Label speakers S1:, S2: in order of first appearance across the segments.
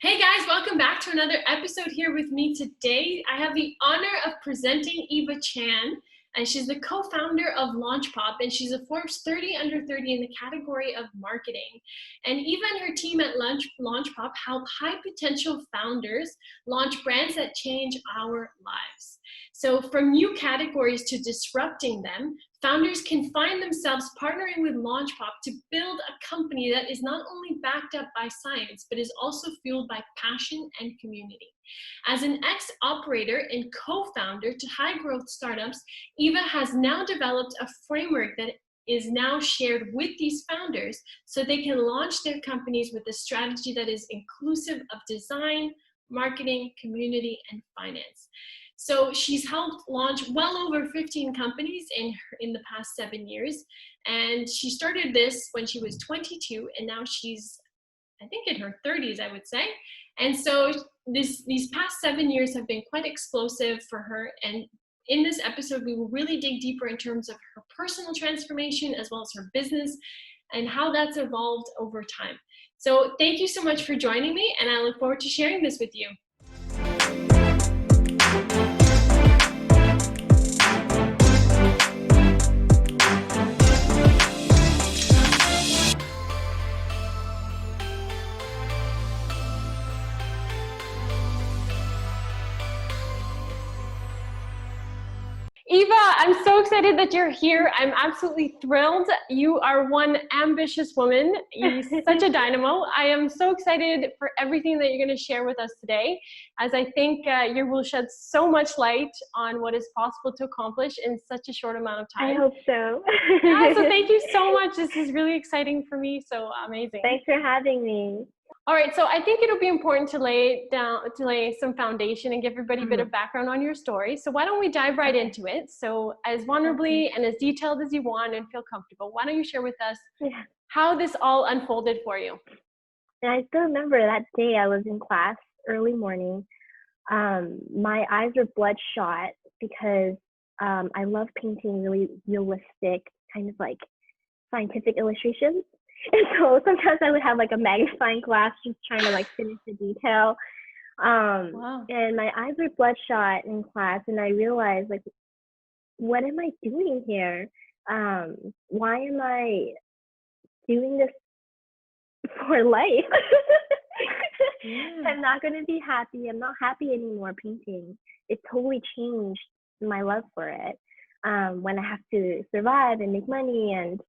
S1: Hey guys, welcome back to another episode here with me today. I have the honor of presenting Eva Chan, and she's the co-founder of LaunchPop, and she's a Forbes 30 under 30 in the category of marketing. And Eva and her team at LaunchPop help high potential founders launch brands that change our lives. So from new categories to disrupting them, founders can find themselves partnering with LaunchPop to build a company that is not only backed up by science, but is also fueled by passion and community. As an ex-operator and co-founder to high-growth startups, Eva has now developed a framework that is now shared with these founders so they can launch their companies with a strategy that is inclusive of design, marketing, community, and finance. So she's helped launch well over 15 companies in the past 7 years. And she started this when she was 22, and now she's, I think, in her 30s, I would say. And so these past 7 years have been quite explosive for her. And in this episode, we will really dig deeper in terms of her personal transformation as well as her business and how that's evolved over time. So thank you so much for joining me, and I look forward to sharing this with you. Eva, I'm so excited that you're here. I'm absolutely thrilled. You are one ambitious woman. You're such a dynamo. I am so excited for everything that you're going to share with us today, as I think you will shed so much light on what is possible to accomplish in such a short amount of time.
S2: I hope so.
S1: Yeah, so thank you so much. This is really exciting for me. So amazing.
S2: Thanks for having me.
S1: All right, so I think it'll be important to lay some foundation and give everybody a bit of background on your story. So why don't we dive right into it? So as vulnerably and as detailed as you want and feel comfortable, why don't you share with us how this all unfolded for you?
S2: And I still remember that day I was in class early morning. My eyes were bloodshot because I love painting really realistic, kind of like scientific illustrations. And so sometimes I would have like a magnifying glass just trying to like finish the detail.
S1: Wow.
S2: And my eyes were bloodshot in class, and I realized, like, what am I doing here? Why am I doing this for life? I'm not going to be happy. I'm not happy anymore painting. It totally changed my love for it. When I have to survive and make money, and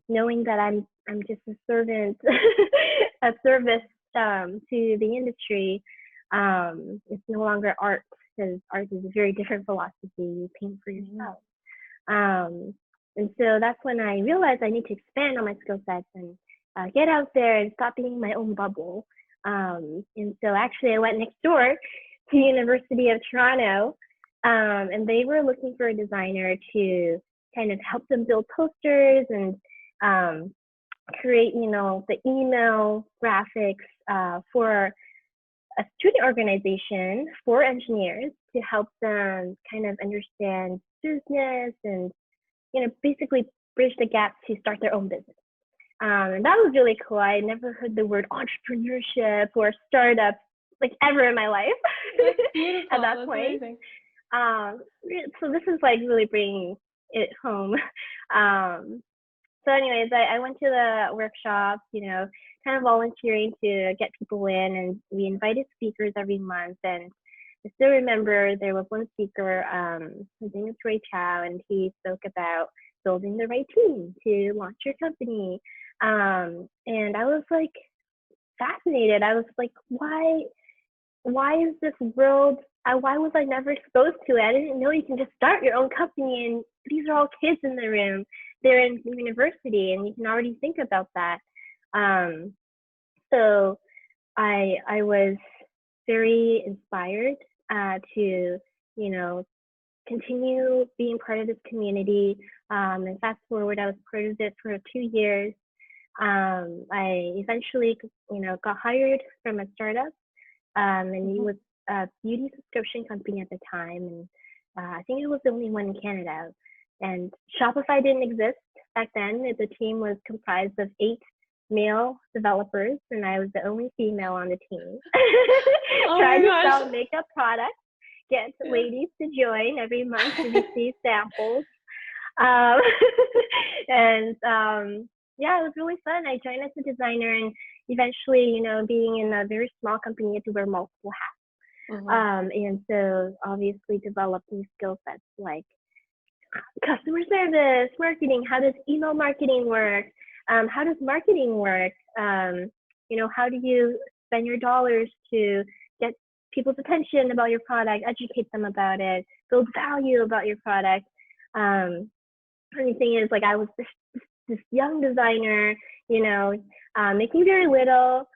S2: knowing that I'm just a servant, a service to the industry. It's no longer art, because art is a very different philosophy. You paint for yourself. And so that's when I realized I need to expand on my skill sets and get out there and stop being in my own bubble. And so actually I went next door to the University of Toronto, and they were looking for a designer to kind of help them build posters and create, the email graphics for a student organization for engineers to help them kind of understand business and, basically bridge the gap to start their own business. And that was really cool. I never heard the word entrepreneurship or startup like ever in my life at that point. So this is like really bringing it home. So anyways, I went to the workshops, kind of volunteering to get people in, and we invited speakers every month. And I still remember there was one speaker, his name is Ray Chow, and he spoke about building the right team to launch your company. And I was like fascinated. I was like, why is this world, why was I never exposed to it? I didn't know you can just start your own company, and these are all kids in the room. They're in university, and you can already think about that. So I was very inspired to, continue being part of this community. And fast forward, I was part of it for 2 years. I eventually, got hired from a startup, and it was a beauty subscription company at the time. And I think it was the only one in Canada. And Shopify didn't exist back then. The team was comprised of 8 male developers, and I was the only female on the team.
S1: Oh
S2: Trying
S1: my
S2: to
S1: gosh.
S2: sell makeup products, get
S1: Yeah.
S2: ladies to join every month to receive samples. Um, and yeah, it was really fun. I joined as a designer, and eventually, being in a very small company, you have to wear multiple hats. And so obviously developed new skill sets like customer service, marketing. How does email marketing work? How does marketing work? How do you spend your dollars to get people's attention about your product, educate them about it, build value about your product? Funny thing is, like, I was this young designer, making very little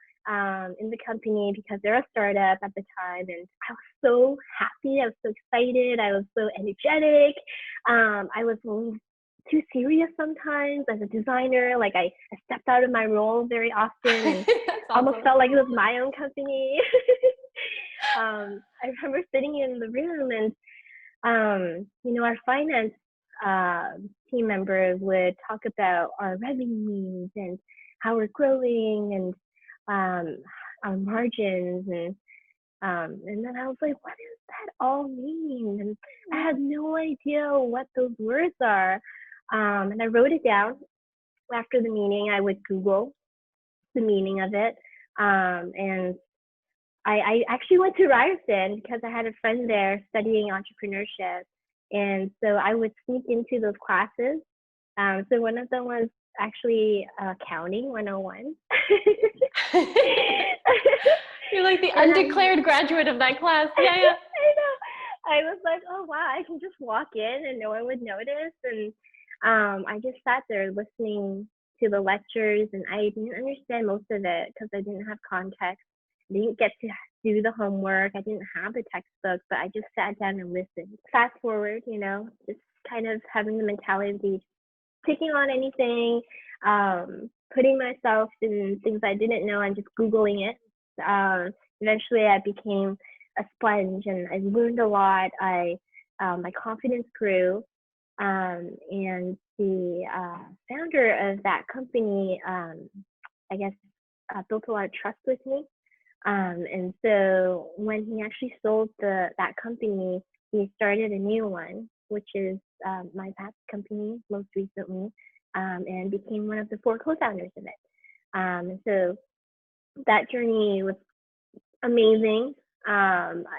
S2: in the company because they're a startup at the time, and I was so happy. I was so excited. I was so energetic. I was a little too serious sometimes as a designer. Like I stepped out of my role very often and almost felt like it was my own company. I remember sitting in the room and our finance team members would talk about our revenues and how we're growing and our margins and then I was like, what does that all mean? And I had no idea what those words are. And I wrote it down. After the meeting, I would Google the meaning of it. And I actually went to Ryerson because I had a friend there studying entrepreneurship. And so I would sneak into those classes. So one of them was actually accounting 101.
S1: You're like the undeclared graduate of that class. Yeah, yeah.
S2: I know. I was like, oh wow, I can just walk in and no one would notice. And I just sat there listening to the lectures, and I didn't understand most of it because I didn't have context. I didn't get to do the homework. I didn't have the textbook, but I just sat down and listened. Fast forward, just kind of having the mentality of taking on anything, putting myself in things I didn't know and just Googling it. Eventually, I became a sponge, and I learned a lot. My confidence grew, and the founder of that company, I guess, built a lot of trust with me. And so when he actually sold that company, he started a new one, which is my past company most recently, and became one of the 4 co-founders of it. And so that journey was amazing.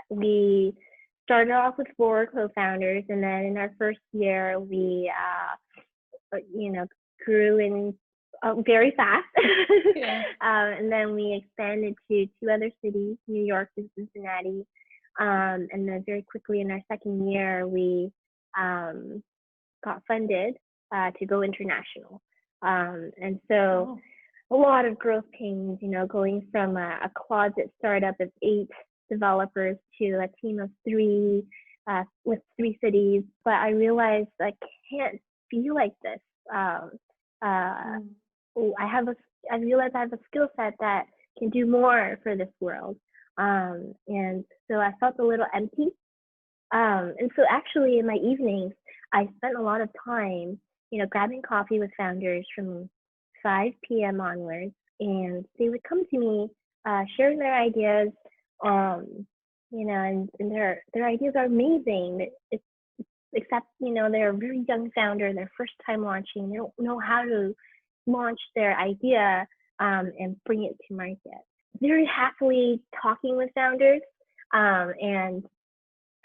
S2: We started off with 4 co-founders, and then in our first year, we, grew in very fast.
S1: Yeah.
S2: And then we expanded to 2 other cities, New York and Cincinnati. And then very quickly in our second year, we got funded to go international. And so a lot of growth pains, going from a closet startup of 8 developers to a team of 3 with 3 cities. But I realized I can't be like this. I realized I have a skill set that can do more for this world. And so I felt a little empty. And so actually in my evenings, I spent a lot of time, grabbing coffee with founders from 5 p.m. onwards, and they would come to me, sharing their ideas, and their ideas are amazing. Except, they're a very young founder, their first time launching, they don't know how to launch their idea and bring it to market. Very happily talking with founders and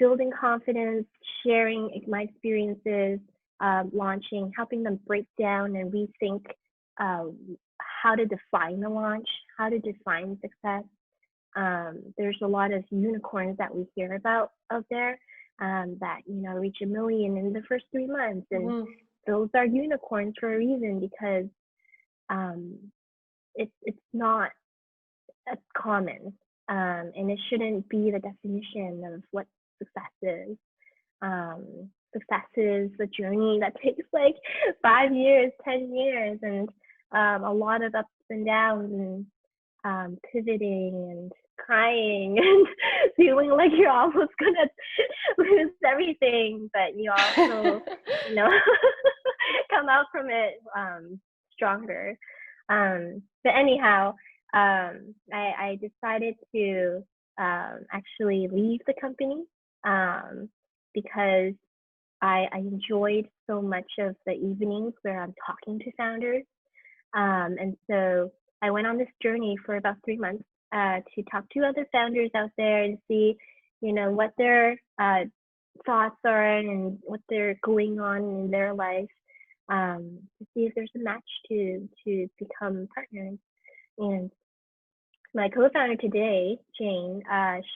S2: building confidence, sharing my experiences, launching, helping them break down and rethink how to define the launch, how to define success. There's a lot of unicorns that we hear about out there that reach 1 million in the first 3 months, and those are unicorns for a reason, because it's not as common, and it shouldn't be the definition of what success is. Success is a journey that takes like 5 years, 10 years, and a lot of ups and downs, and pivoting and crying and feeling like you're almost gonna lose everything, but you also come out from it stronger. But anyhow, I decided to actually leave the company because I enjoyed so much of the evenings where I'm talking to founders. And so I went on this journey for about 3 months to talk to other founders out there and see, what their thoughts are and what they're going on in their life, to see if there's a match to become partners. And my co-founder today, Jane,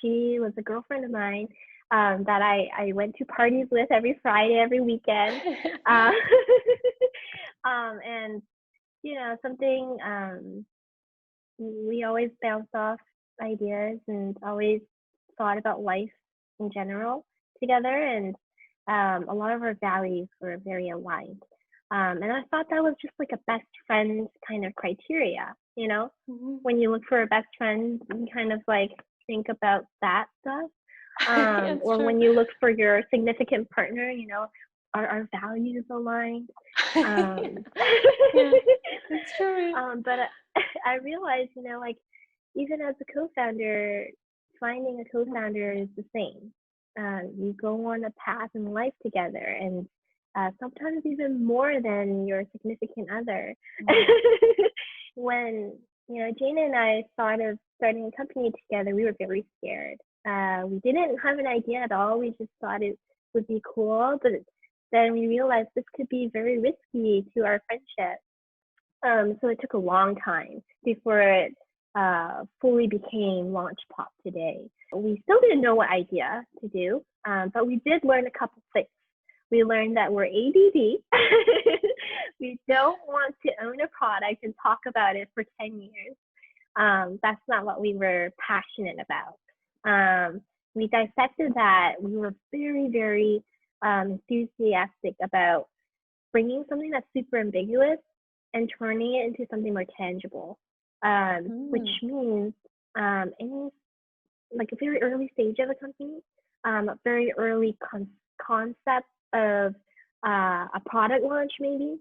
S2: she was a girlfriend of mine that I went to parties with every Friday, every weekend. And something we always bounce off ideas and always thought about life in general together, and a lot of our values were very aligned. And I thought that was just like a best friend kind of criteria, when you look for a best friend, you kind of like think about that stuff. Or
S3: true.
S2: when you look for your significant partner, are our values aligned?
S3: Yeah, that's true.
S2: But I realized, like even as a co-founder, finding a co-founder is the same. You go on a path in life together, and sometimes even more than your significant other. When Jane and I thought of starting a company together, we were very scared. We didn't have an idea at all. We just thought it would be cool, but then we realized this could be very risky to our friendship. So it took a long time before it fully became LaunchPop today. We still didn't know what idea to do, but we did learn a couple things. We learned that we're ADD. We don't want to own a product and talk about it for 10 years. That's not what we were passionate about. We dissected that. We were very, very enthusiastic about bringing something that's super ambiguous and turning it into something more tangible, which means any like a very early stage of a company, a very early concept of a product launch maybe.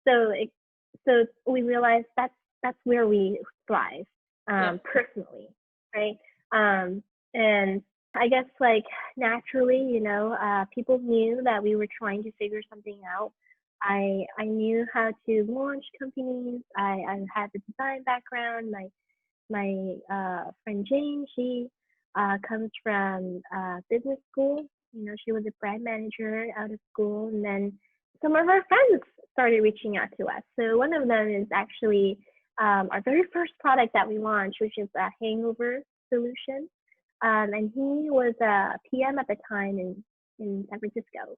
S2: So we realized that's where we thrive personally, right? And I guess like naturally, people knew that we were trying to figure something out. I knew how to launch companies. I had the design background. My friend Jane, she comes from business school. She was a brand manager out of school, and then some of our friends started reaching out to us. So one of them is actually our very first product that we launched, which is a hangover solution. And he was a PM at the time in San Francisco.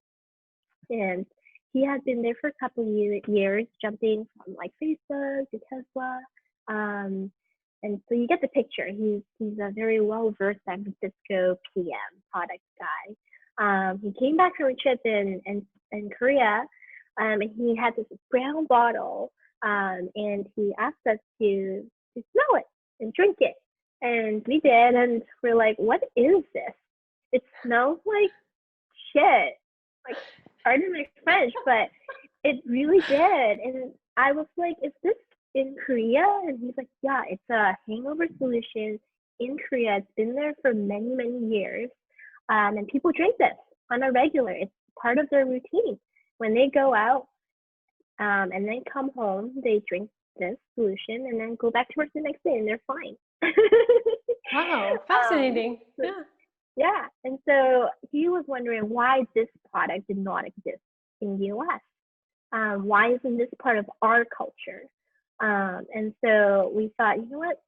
S2: And he had been there for a couple of years, jumping from like Facebook to Tesla. And so you get the picture. He's a very well-versed San Francisco PM product guy. He came back from a trip in Korea, and he had this brown bottle, and he asked us to smell it and drink it. And we did, and we're like, what is this? It smells like shit. Like, pardon my French, but it really did. And I was like, is this in Korea? And he's like, yeah, it's a hangover solution in Korea. It's been there for many, many years. And people drink this on a regular. It's part of their routine. When they go out and then come home, they drink this solution and then go back to work the next day, and they're fine.
S3: Wow, fascinating.
S2: Yeah. And so he was wondering why this product did not exist in the US. Why isn't this part of our culture? And so we thought, you know what?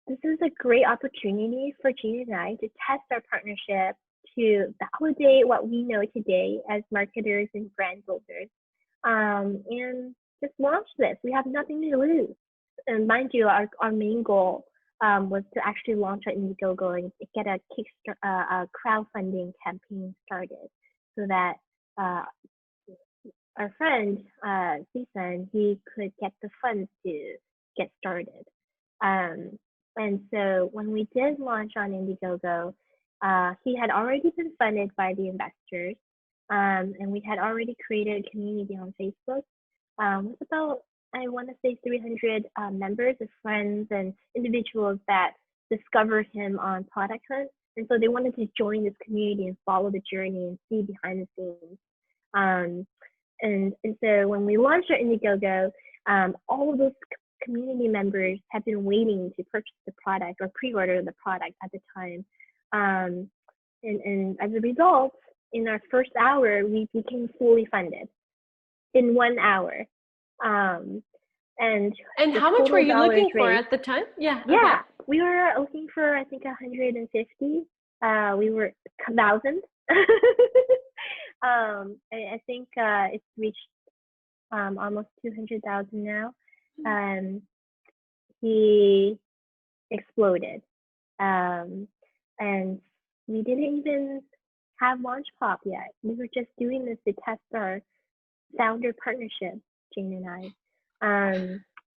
S2: This is a great opportunity for Gina and I to test our partnership, to validate what we know today as marketers and brand builders, and just launch this. We have nothing to lose. And mind you, our main goal was to actually launch on Indiegogo and get a crowdfunding campaign started, so that our friend Jason, he could get the funds to get started. And so when we did launch on Indiegogo, he had already been funded by the investors, and we had already created a community on Facebook with about I want to say 300 members of friends and individuals that discovered him on Product Hunt. And so they wanted to join this community and follow the journey and see behind the scenes. Um, and so when we launched our Indiegogo, all of those community members have been waiting to purchase the product or pre-order the product at the time. And as a result, in our first hour, we became fully funded in 1 hour. And
S3: how much were you looking for at the time? Yeah. Okay.
S2: Yeah, we were looking for, I think, 150. We were 1,000. I think it's reached almost 200,000 now. He exploded. And we didn't even have Launch Pop yet. We were just doing this to test our founder partnership, Jane and I.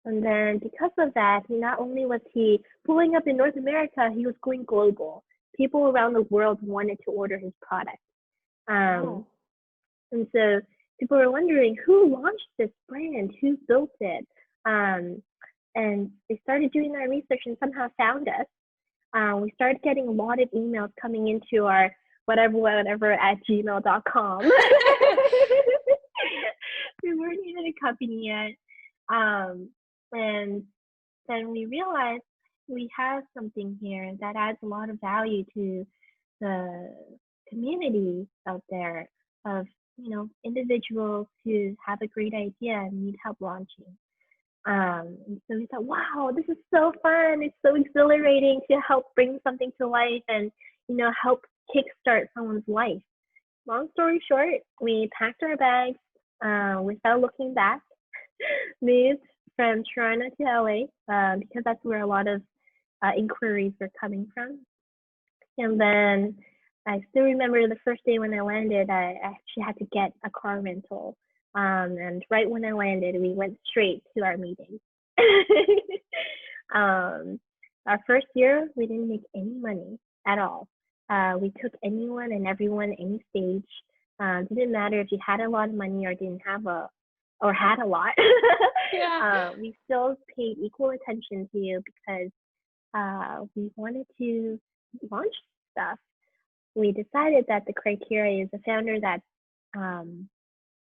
S2: And then because of that, not only was he blowing up in North America, he was going global. People around the world wanted to order his product. And so people were wondering, who launched this brand? Who built it? And they started doing their research and somehow found us. We started getting a lot of emails coming into our whatever at gmail.com. We weren't even a company yet. And then we realized we have something here that adds a lot of value to the community out there of, individuals who have a great idea and need help launching. And so we thought, wow, this is so fun. It's so exhilarating to help bring something to life and, help kickstart someone's life. Long story short, we packed our bags without looking back, moved from Toronto to LA because that's where a lot of inquiries were coming from. And then I still remember the first day when I landed, I actually had to get a car rental. And right when I landed, we went straight to our meeting. Our first year, we didn't make any money at all. We took anyone and everyone, any stage. Didn't matter if you had a lot of money or didn't have or had a lot.
S3: Yeah.
S2: We still paid equal attention to you because we wanted to launch stuff. We decided that the criteria is a founder that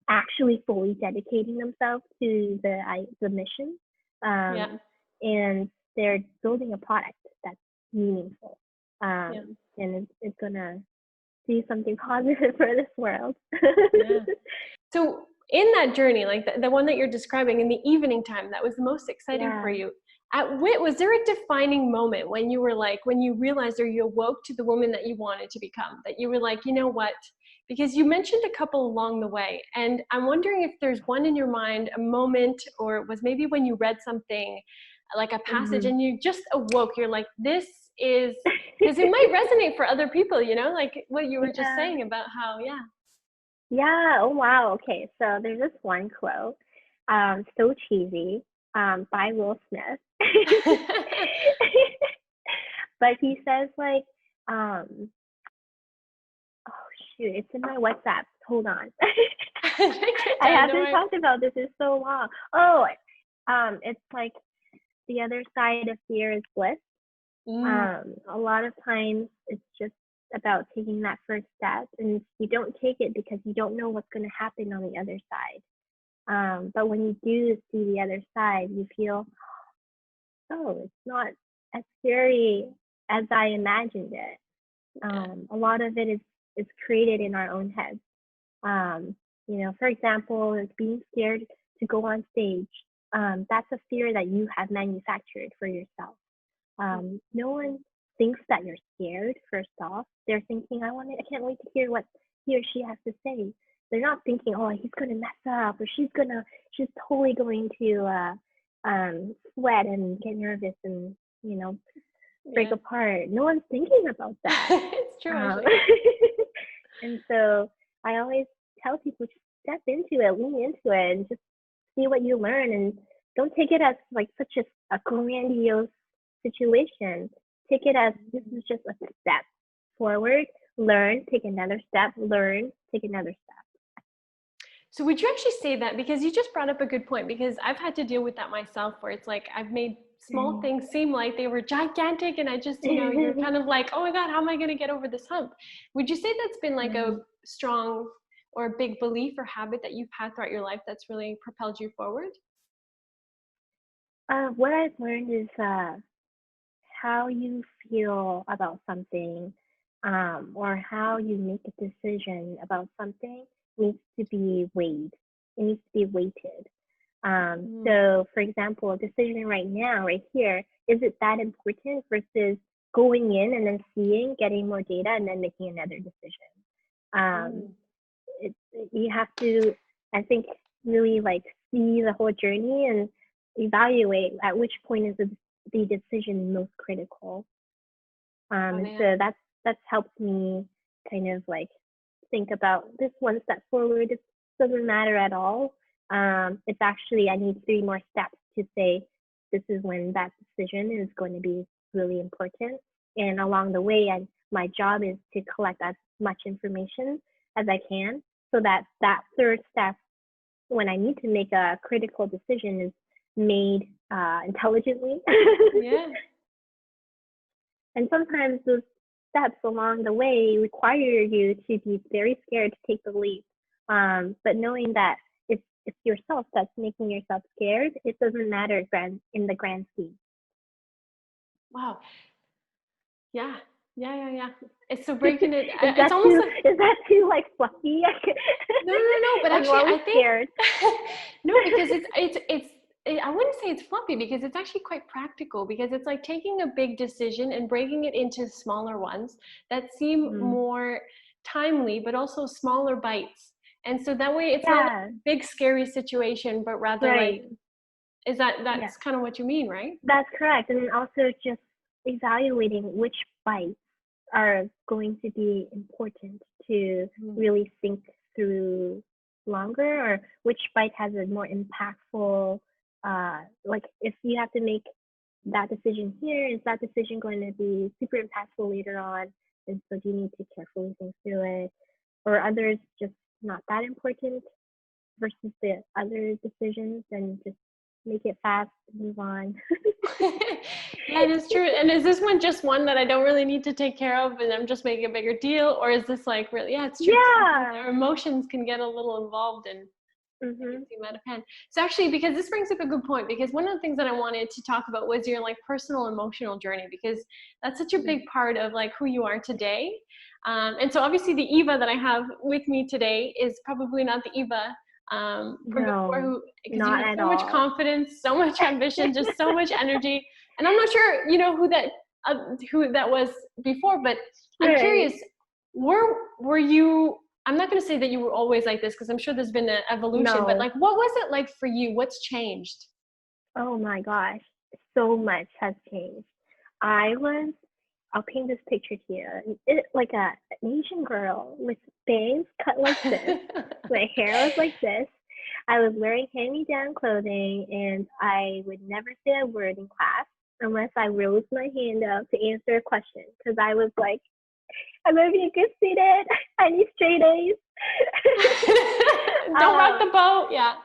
S2: actually fully dedicating themselves to the mission, and they're building a product that's meaningful, and it's gonna do something positive for this world.
S3: So in that journey, like the one that you're describing in the evening time, that was the most exciting for you. Was there a defining moment when you were like, when you realized or you awoke to the woman that you wanted to become, that you were like, you know what? Because you mentioned a couple along the way, and I'm wondering if there's one in your mind, a moment, or it was maybe when you read something like a passage and you just awoke, you're like, this is, because it might resonate for other people, like what you were just saying about how,
S2: oh wow, okay, so there's this one quote, so cheesy, by Will Smith. But he says like, oh shoot, it's in my WhatsApp. Hold on. I haven't talked about this in so long. It's like the other side of fear is bliss. A lot of times it's just about taking that first step, and you don't take it because you don't know what's going to happen on the other side. But when you do see the other side, you feel, oh, it's not as scary as I imagined it. A lot of it is created in our own heads. For example, it's being scared to go on stage. That's a fear that you have manufactured for yourself. No one thinks that you're scared. First off, they're thinking, I can't wait to hear what he or she has to say. They're not thinking, oh, he's gonna mess up, or she's totally going to sweat and get nervous and break apart. No one's thinking about that.
S3: It's true.
S2: And so I always tell people, just step into it, lean into it, and just see what you learn, and don't take it as like such a grandiose situation. Take it as this is just a step forward, learn, take another step, learn, take another step.
S3: So would you actually say that, because you just brought up a good point, because I've had to deal with that myself, where it's like I've made small things seem like they were gigantic, and I just, you're kind of like, oh my God, how am I going to get over this hump? Would you say that's been like a strong or a big belief or habit that you've had throughout your life that's really propelled you forward?
S2: What I've learned is how you feel about something, or how you make a decision about something needs to be weighed. It needs to be weighted. So, for example, a decision right now, right here, is it that important versus going in and then seeing, getting more data, and then making another decision? You have to, I think, really like see the whole journey and evaluate at which point is the decision most critical. And so that's helped me kind of like think about this one step forward. It doesn't matter at all. It's actually, I need 3 more steps to say this is when that decision is going to be really important. And along the way, my job is to collect as much information as I can, so that 3rd step, when I need to make a critical decision, is made intelligently.
S3: Yeah.
S2: And sometimes those steps along the way require you to be very scared to take the leap. But knowing that it's yourself that's making yourself scared, it doesn't matter in the grand scheme.
S3: Wow. Yeah. It's so breaking it.
S2: Is
S3: almost
S2: that too like fluffy?
S3: No. But actually, I think
S2: scared.
S3: no, because I wouldn't say it's fluffy, because it's actually quite practical, because it's like taking a big decision and breaking it into smaller ones that seem more timely, but also smaller bites. And so that way it's not like a big scary situation, but rather like, that's kind of what you mean, right?
S2: That's correct. And then also just evaluating which bites are going to be important to really think through longer, or which bite has a more impactful, like if you have to make that decision here, is that decision going to be super impactful later on? And so do you need to carefully think through it? Or others just not that important versus the other decisions, and just make it fast, move on.
S3: Yeah, it is true. And is this one just one that I don't really need to take care of, and I'm just making a bigger deal? Or is this like really, it's true.
S2: Yeah.
S3: Our emotions can get a little involved in seem out of hand. So actually, because this brings up a good point, because one of the things that I wanted to talk about was your like personal emotional journey, because that's such a big part of like who you are today. And so obviously the Eva that I have with me today is probably not the Eva from before, because you have so much confidence, so much ambition, just so much energy. And I'm not sure, who that was before, but I'm curious, were you, I'm not going to say that you were always like this, because I'm sure there's been an evolution, but like, what was it like for you? What's changed?
S2: Oh my gosh, so much has changed. I'll paint this picture to you. Like an Asian girl with bangs cut like this. My hair was like this. I was wearing hand-me-down clothing, and I would never say a word in class unless I rose my hand up to answer a question, because I was like, I'm going to be a good student. I need straight A's.
S3: Don't rock the boat. Yeah.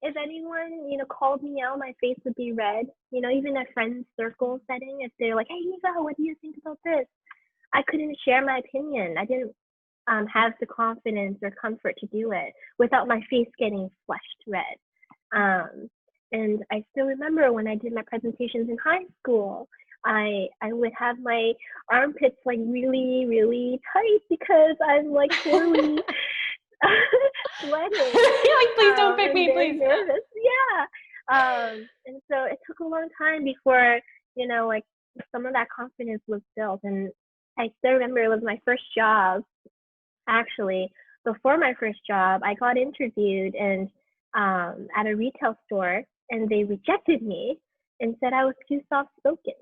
S2: If anyone, called me out, my face would be red. Even a friend circle setting, if they're like, hey, Eva, what do you think about this? I couldn't share my opinion. I didn't have the confidence or comfort to do it without my face getting flushed red. And I still remember when I did my presentations in high school, I would have my armpits like really, really tight because I'm like poorly sweating.
S3: You're like, please don't pick me, please.
S2: Nervous. Yeah. And so it took a long time before, like some of that confidence was built. And I still remember it was my first job. Actually, before my first job, I got interviewed and at a retail store, and they rejected me and said I was too soft-spoken.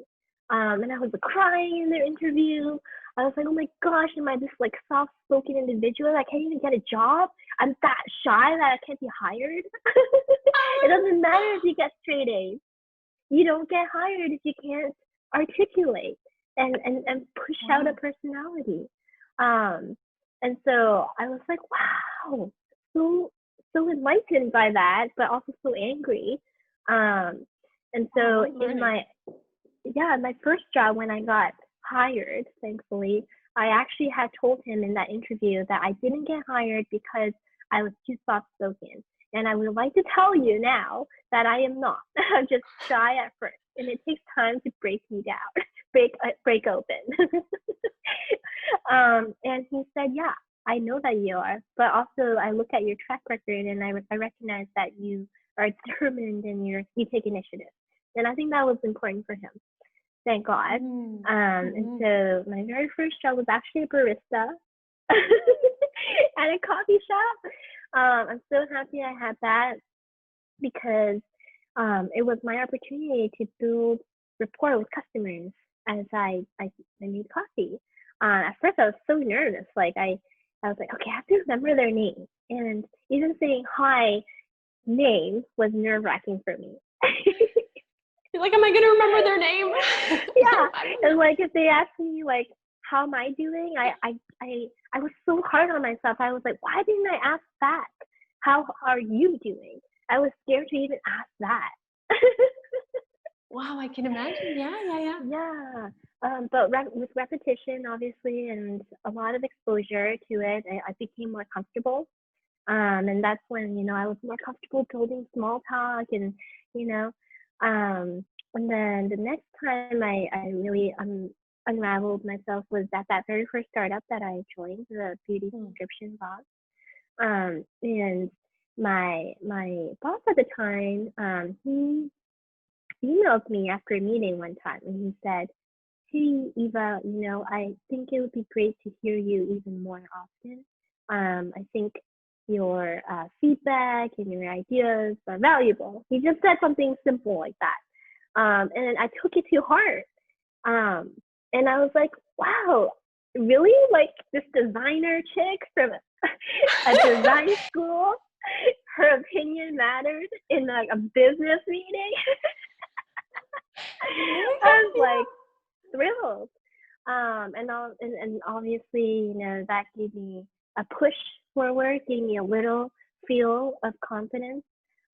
S2: And I was like, crying in their interview. I was like, oh my gosh, am I this like soft-spoken individual? I can't even get a job. I'm that shy that I can't be hired. It doesn't matter if you get straight A's. You don't get hired if you can't articulate and push out a personality. And so I was like, wow, so enlightened by that, but also so angry. And so in my first job, when I got hired, thankfully, I actually had told him in that interview that I didn't get hired because I was too soft spoken. And I would like to tell you now that I am not. I'm just shy at first, and it takes time to break me down, break open. And he said, yeah, I know that you are, but also I look at your track record and I recognize that you are determined and you take initiative. And I think that was important for him. Thank God. And so my very first job was actually a barista at a coffee shop. I'm so happy I had that because it was my opportunity to build rapport with customers as I made coffee. At first, I was so nervous. Like I was like, okay, I have to remember their name, and even saying hi name was nerve-wracking for me.
S3: You're like, am I gonna remember their name?
S2: Yeah, and like if they ask me like, how am I doing? I was so hard on myself. I was like, why didn't I ask back? How are you doing? I was scared to even ask that.
S3: Wow, I can imagine. Yeah.
S2: But with repetition, obviously, and a lot of exposure to it, I became more comfortable. And that's when, I was more comfortable building small talk and, and then the next time I really unraveled myself was at that very first startup that I joined, the beauty subscription box. And my boss at the time, he emailed me after a meeting one time, and he said, hey, Eva, I think it would be great to hear you even more often. I think your feedback and your ideas are valuable. He just said something simple like that. And I took it to heart. And I was like, wow, really? Like this designer chick from a design school, her opinion matters in like a business meeting? I was like thrilled. And obviously, that gave me a push forward, gave me a little feel of confidence.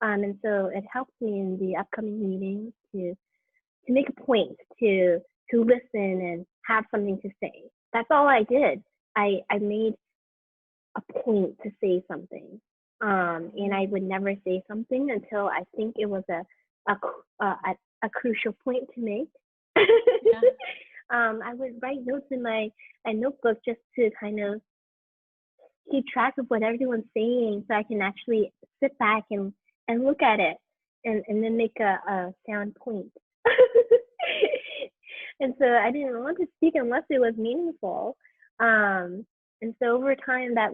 S2: And so it helped me in the upcoming meetings to make a point to listen and have something to say. That's all I did. I made a point to say something. And I would never say something until I think it was a crucial point to make. Yeah. I would write notes in my notebook just to kind of keep track of what everyone's saying, so I can actually sit back and look at it and then make a sound point. And so I didn't want to speak unless it was meaningful. And so over time, that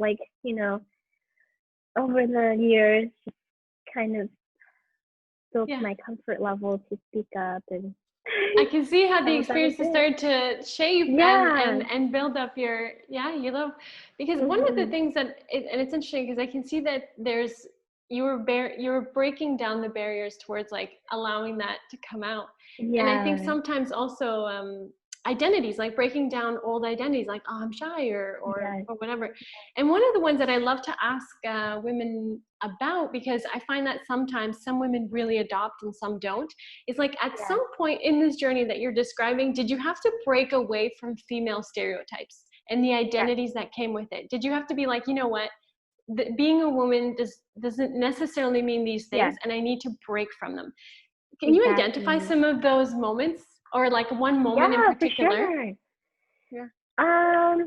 S2: over the years, just kind of built my comfort level to speak up. And
S3: I can see how the experience has started to shape and build up your, you love, because one of the things and it's interesting because I can see that you're breaking down the barriers towards like allowing that to come out. Yeah. And I think sometimes also identities, like breaking down old identities, like, oh, I'm shy or whatever. And one of the ones that I love to ask women about, because I find that sometimes some women really adopt and some don't, is like at some point in this journey that you're describing, did you have to break away from female stereotypes and the identities that came with it? Did you have to be like, you know what, being a woman doesn't necessarily mean these things, and I need to break from them? Can you identify some of those moments, or like one moment in particular?
S2: For sure. Yeah.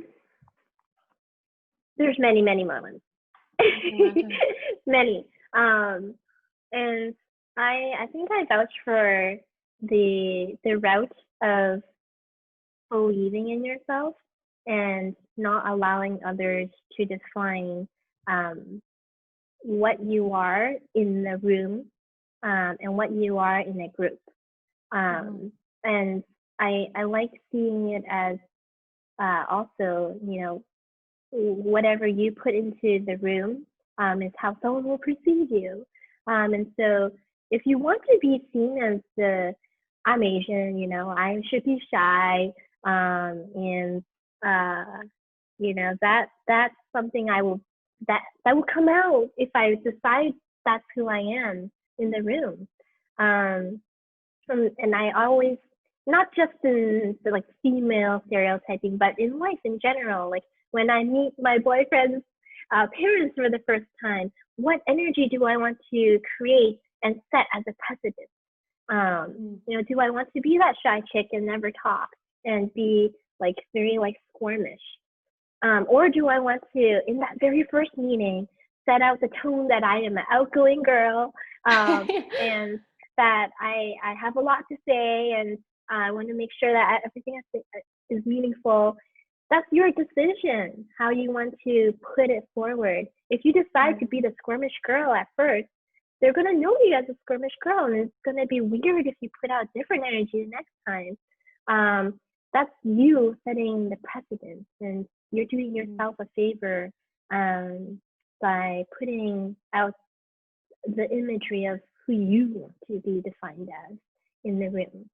S2: There's many moments. Many. And I think I vouch for the route of believing in yourself and not allowing others to define what you are in the room and what you are in a group. And I like seeing it as also, whatever you put into the room is how someone will perceive you. And so if you want to be seen as I'm Asian, I should be shy, and that's something I will that will come out if I decide that's who I am in the room. And I always, not just in the like female stereotyping, but in life in general, like when I meet my boyfriend's parents for the first time, what energy do I want to create and set as a precedent? Do I want to be that shy chick and never talk and be like very like squirmish? Or do I want to, in that very first meeting, set out the tone that I am an outgoing girl, and that I have a lot to say, and I want to make sure that everything I say is meaningful. That's your decision, how you want to put it forward. If you decide to be the squirmish girl at first, they're going to know you as a squirmish girl, and it's going to be weird if you put out different energy the next time. That's you setting the precedent, and you're doing yourself a favor by putting out the imagery of who you want to be defined as in the room.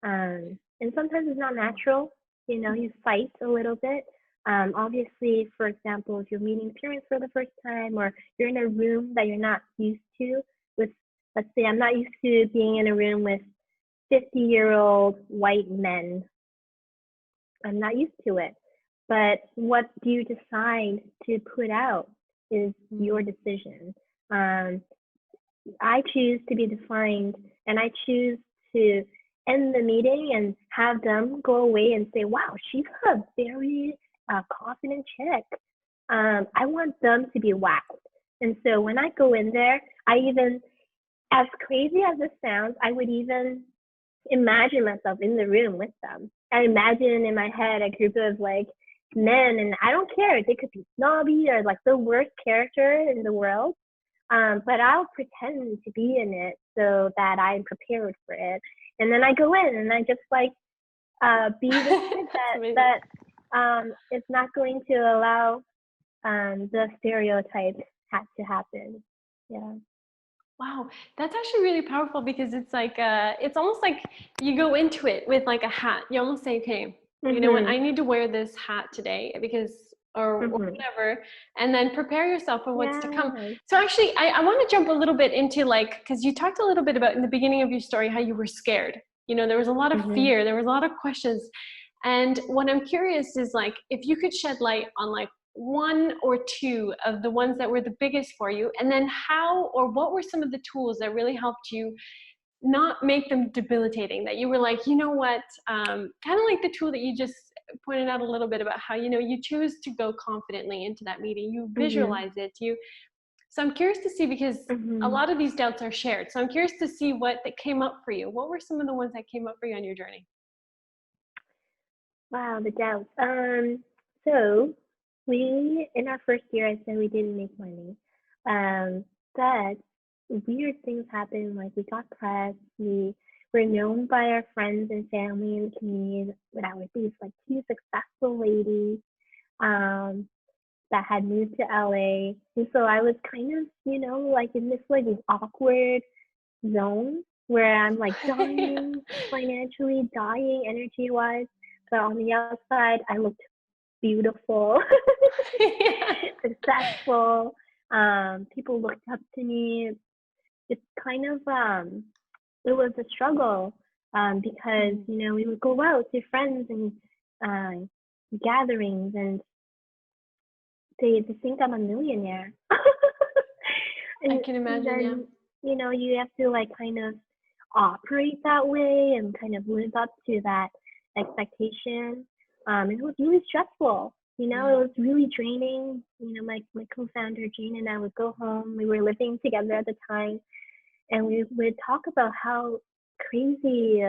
S2: And sometimes it's not natural, you fight a little bit. Obviously, for example, if you're meeting parents for the first time, or you're in a room that you're not used to with, let's say I'm not used to being in a room with 50-year-old white men. I'm not used to it. But what do you decide to put out is your decision. I choose to be defined, and I choose to end the meeting and have them go away and say, wow, she's a very confident chick. I want them to be wowed. And so when I go in there, I even, as crazy as it sounds, I would even imagine myself in the room with them. I imagine in my head a group of like men, and I don't care, they could be snobby or like the worst character in the world, but I'll pretend to be in it so that I'm prepared for it. And then I go in and I just like be the kid that is not going to allow the stereotype to happen. Yeah.
S3: Wow, that's actually really powerful, because it's like it's almost like you go into it with like a hat. You almost say, okay, you know what, I need to wear this hat today because or whatever, and then prepare yourself for what's to come. So actually, I want to jump a little bit into like, because you talked a little bit about in the beginning of your story how you were scared. There was a lot of fear, there was a lot of questions, and what I'm curious is like if you could shed light on like one or two of the ones that were the biggest for you, and then how or what were some of the tools that really helped you not make them debilitating, that you were like, you know what, kind of like the tool that you just pointed out a little bit about how, you choose to go confidently into that meeting, you visualize it, so I'm curious to see, because a lot of these doubts are shared, so I'm curious to see what that came up for you. What were some of the ones that came up for you on your journey?
S2: Wow, the doubts. So we, in our first year, I said we didn't make money. But weird things happened, like we got press, we were known by our friends and family in the community that were these like two successful ladies that had moved to LA. And so I was kind of, like in this like awkward zone where I'm like dying, financially dying energy-wise. But on the outside, I looked beautiful, successful. People looked up to me. It's kind of, it was a struggle because, we would go out to friends and gatherings, and they think I'm a millionaire.
S3: I can imagine,
S2: and then, you have to like kind of operate that way and kind of live up to that expectation. And it was really stressful. It was really draining. My co-founder Jane and I would go home. We were living together at the time, and we would talk about how crazy,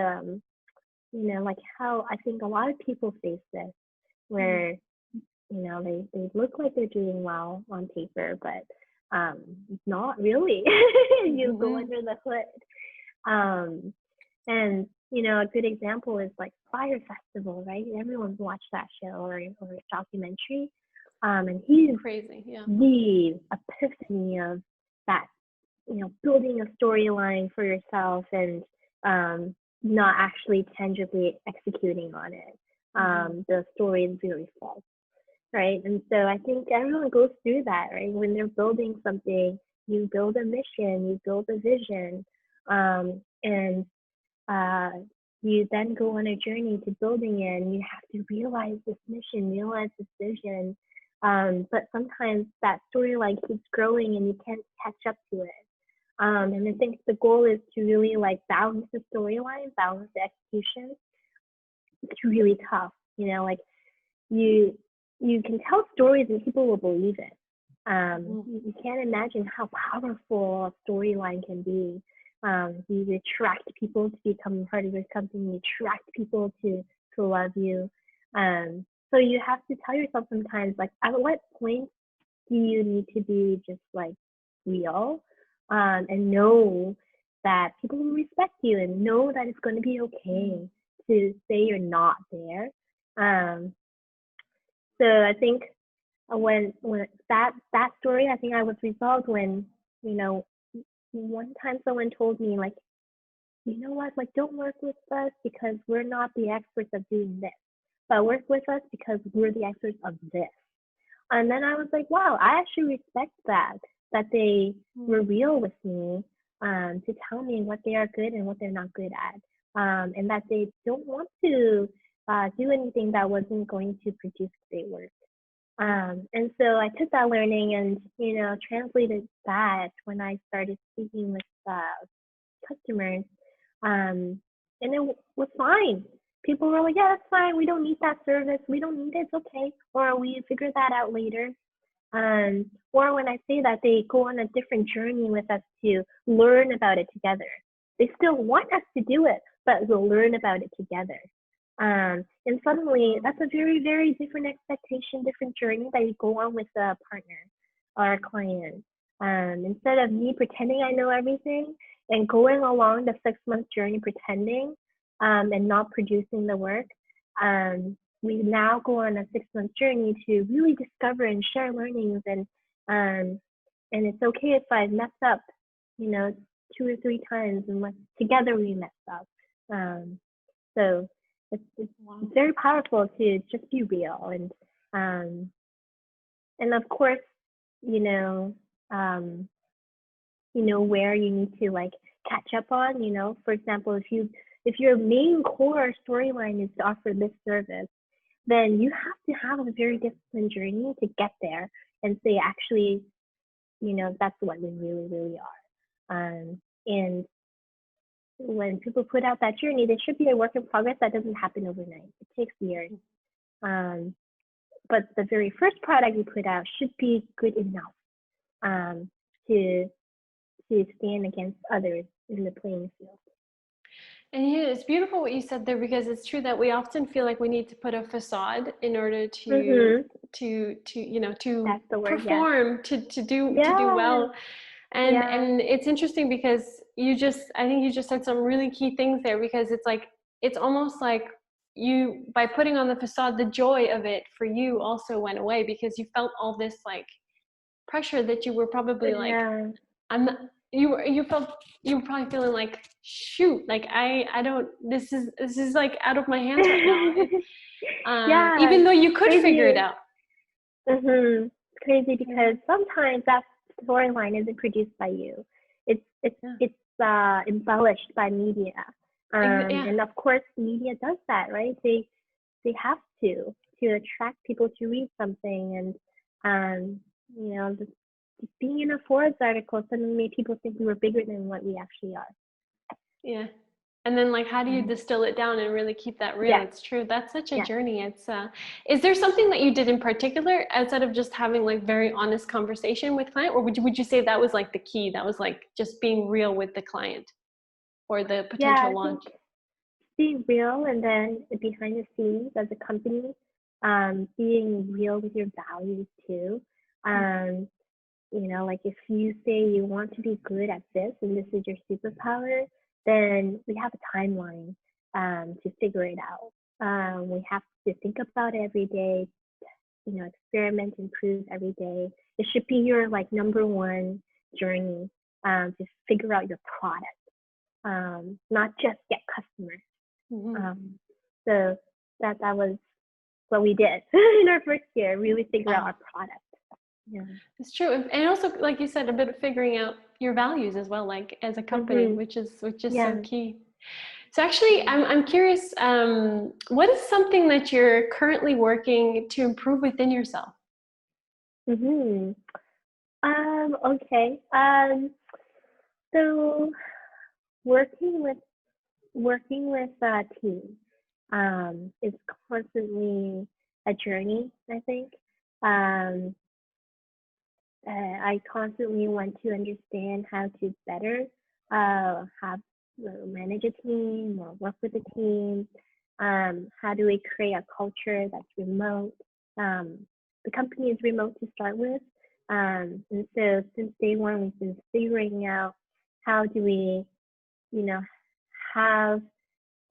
S2: like how I think a lot of people face this, where they look like they're doing well on paper, but not really. You go under the hood. And a good example is like Fire Festival, right? Everyone's watched that show or documentary. And he's
S3: crazy, yeah.
S2: The epiphany of that, building a storyline for yourself and not actually tangibly executing on it. The story is very false. right? And so I think everyone goes through that, right? When they're building something, you build a mission, you build a vision, and uh, you then go on a journey to building it, and you have to realize this mission, realize this vision. But sometimes that storyline keeps growing and you can't catch up to it. And I think the goal is to really like balance the storyline, balance the execution. It's really tough, like you you can tell stories and people will believe it. You can't imagine how powerful a storyline can be. You attract people to become part of your company. You attract people to love you. So you have to tell yourself sometimes, like, at what point do you need to be just like real, and know that people will respect you and know that it's going to be okay to say you're not there. Um, so I think when that story, I think I was resolved when, you know, one time someone told me, like, you know what, like, don't work with us because we're not the experts of doing this, but work with us because we're the experts of this. And then I was like, wow, I actually respect that they were real with me, to tell me what they are good and what they're not good at, and that they don't want to do anything that wasn't going to produce great work. And so I took that learning and, translated that when I started speaking with customers. And it was fine. People were like, yeah, that's fine. We don't need that service. We don't need it. It's okay. Or we figure that out later. Or when I say that, they go on a different journey with us to learn about it together. They still want us to do it, but we'll learn about it together. And suddenly, that's a very, very different expectation, different journey that you go on with a partner or a client. Instead of me pretending I know everything and going along the 6-month journey pretending, and not producing the work, we now go on a 6-month journey to really discover and share learnings. And it's okay if I mess up, 2 or 3 times, and together we mess up. So it's very powerful to just be real, and of course, you know, um, where you need to like catch up on. For example, if your main core storyline is to offer this service, then you have to have a very disciplined journey to get there and say, actually, that's what we really, really are. And when people put out that journey, there should be a work in progress that doesn't happen overnight. It takes years. But the very first product you put out should be good enough, to stand against others in the playing field.
S3: And yeah, it's beautiful what you said there, because it's true that we often feel like we need to put a facade in order to
S2: That's the word,
S3: perform,
S2: yeah.
S3: to do well. And it's interesting because I think you just said some really key things there, because it's like, it's almost like you, by putting on the facade, the joy of it for you also went away, because you felt all this like pressure that you were probably like, I'm not, you were probably feeling like, shoot, like I don't, this is like out of my hands right now. Even though you could figure it out.
S2: It's crazy because sometimes that storyline isn't produced by you. It's embellished by media. And of course media does that, right? They have to attract people to read something. And just being in a Forbes article suddenly made people think we were bigger than what we actually are.
S3: Yeah. And then like, how do you distill it down and really keep that real? It's true. That's such a journey. It's is there something that you did in particular outside of just having like very honest conversation with client, or would you say that was like the key? That was like just being real with the client or the potential launch?
S2: Being real, and then behind the scenes as a company, being real with your values too. Like if you say you want to be good at this and this is your superpower, then we have a timeline, to figure it out. We have to think about it every day, experiment, improve every day. It should be your like number one journey, to figure out your product, not just get customers. So that was what we did in our first year, really figure out our product. Yeah.
S3: It's true. And also, like you said, a bit of figuring out your values as well, like as a company, which is so key. So actually, I'm curious, what is something that you're currently working to improve within yourself?
S2: Okay. So working with a team is constantly a journey, I think. I constantly want to understand how to better have manage a team or work with a team. How do we create a culture that's remote? The company is remote to start with, and so since day one, we've been figuring out how do we, have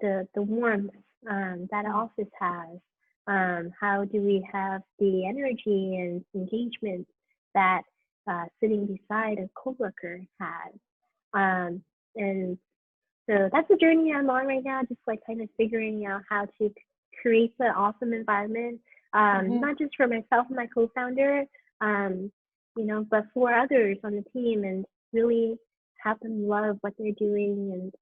S2: the warmth that office has. How do we have the energy and engagement that sitting beside a coworker has? And so that's the journey I'm on right now, just like kind of figuring out how to create an awesome environment, not just for myself and my co-founder, but for others on the team, and really have them love what they're doing, and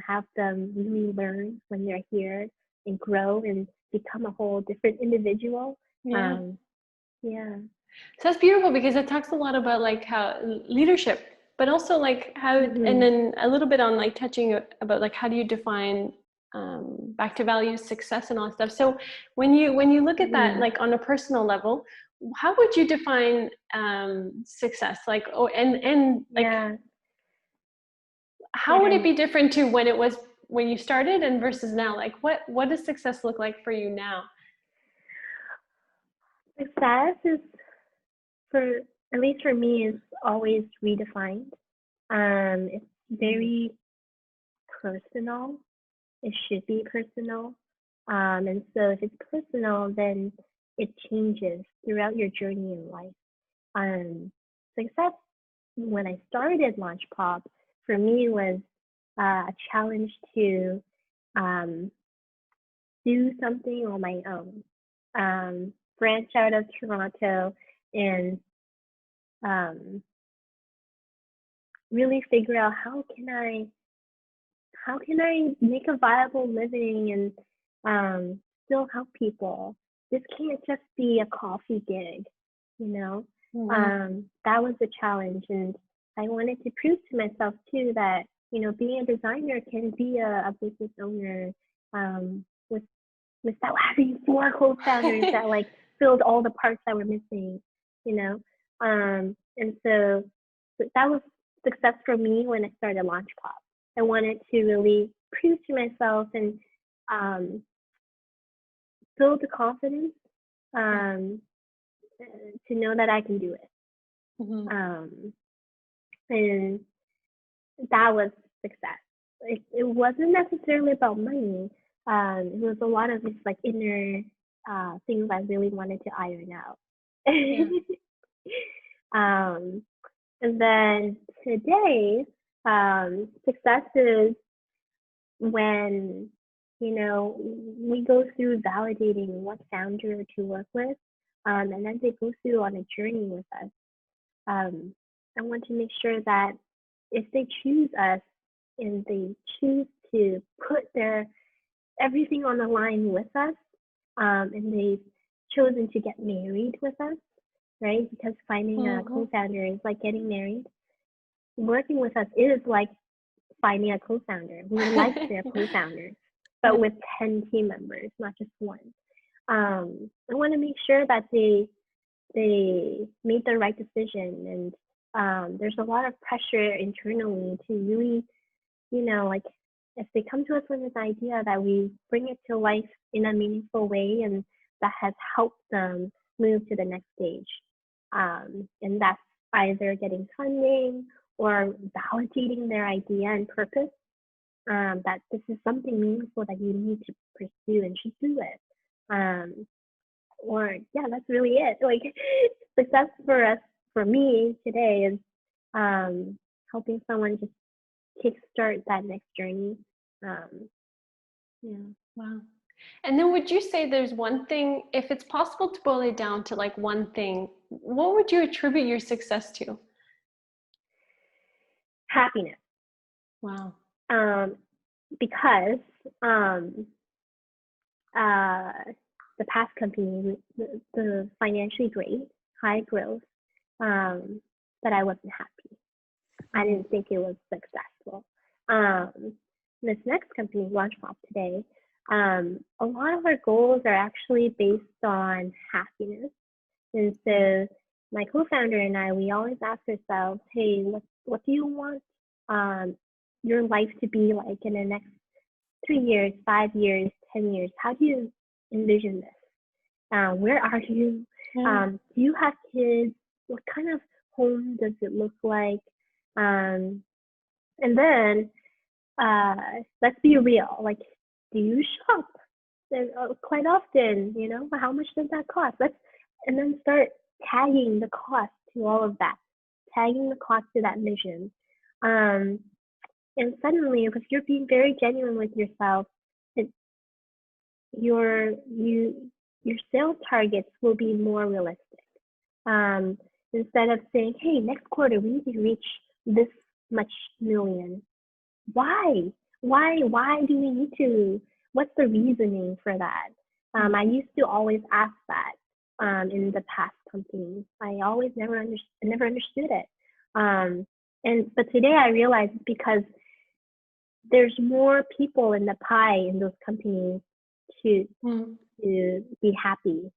S2: have them really learn when they're here and grow and become a whole different individual.
S3: So that's beautiful, because it talks a lot about like how leadership, but also like how, and then a little bit on like touching about like how do you define back to values, success, and all that stuff. So when you look at that, like on a personal level, how would you define success? Like, how would it be different to when you started and versus now? Like what does success look like for you now?
S2: Success is, at least for me, is always redefined. It's very personal. It should be personal. And so if it's personal, then it changes throughout your journey in life. Success, when I started LaunchPop, for me was a challenge to do something on my own, branch out of Toronto and really figure out how can I make a viable living and still help people. This can't just be a coffee gig, that was a challenge, and I wanted to prove to myself too that being a designer can be a business owner without having 4 co-founders that like filled all the parts that were missing, and so that was success for me when I started LaunchPop. I wanted to really prove to myself and build the confidence to know that I can do it. And that was success. It wasn't necessarily about money. It was a lot of just like inner things I really wanted to iron out. And then today, success is when, we go through validating what founder to work with, and then they go through on a journey with us. I want to make sure that if they choose us and they choose to put their everything on the line with us, and they've chosen to get married with us, right? Because finding a co-founder is like getting married. Working with us is like finding a co-founder. We like their co-founders, but with 10 team members, not just one. I want to make sure that they made the right decision, and there's a lot of pressure internally to really, like if they come to us with this idea, that we bring it to life in a meaningful way, and that has helped them move to the next stage. And that's either getting funding or validating their idea and purpose, that this is something meaningful that you need to pursue and should do it. That's really it. Like success for me today is helping someone just kickstart that next journey.
S3: Wow. And then would you say there's one thing, if it's possible to boil it down to like one thing, what would you attribute your success to?
S2: Happiness.
S3: Wow.
S2: Because the past company, the financially great, high growth, but I wasn't happy. I didn't think it was successful. This next company, LaunchPop today, a lot of our goals are actually based on happiness. And so my co-founder and I, we always ask ourselves, hey, what do you want your life to be like in the next 3 years, 5 years, 10 years? How do you envision this? Where are you? Do you have kids? What kind of home does it look like? And then let's be real. Like, do you shop? Quite often, how much does that cost? And then start tagging the cost to all of that, tagging the cost to that vision. And suddenly, if you're being very genuine with yourself, your sales targets will be more realistic. Instead of saying, hey, next quarter we need to reach this much million. Why do we need to? What's the reasoning for that? I used to always ask that in the past companies. I always never understood it. But today I realize it's because there's more people in the pie in those companies to be happy.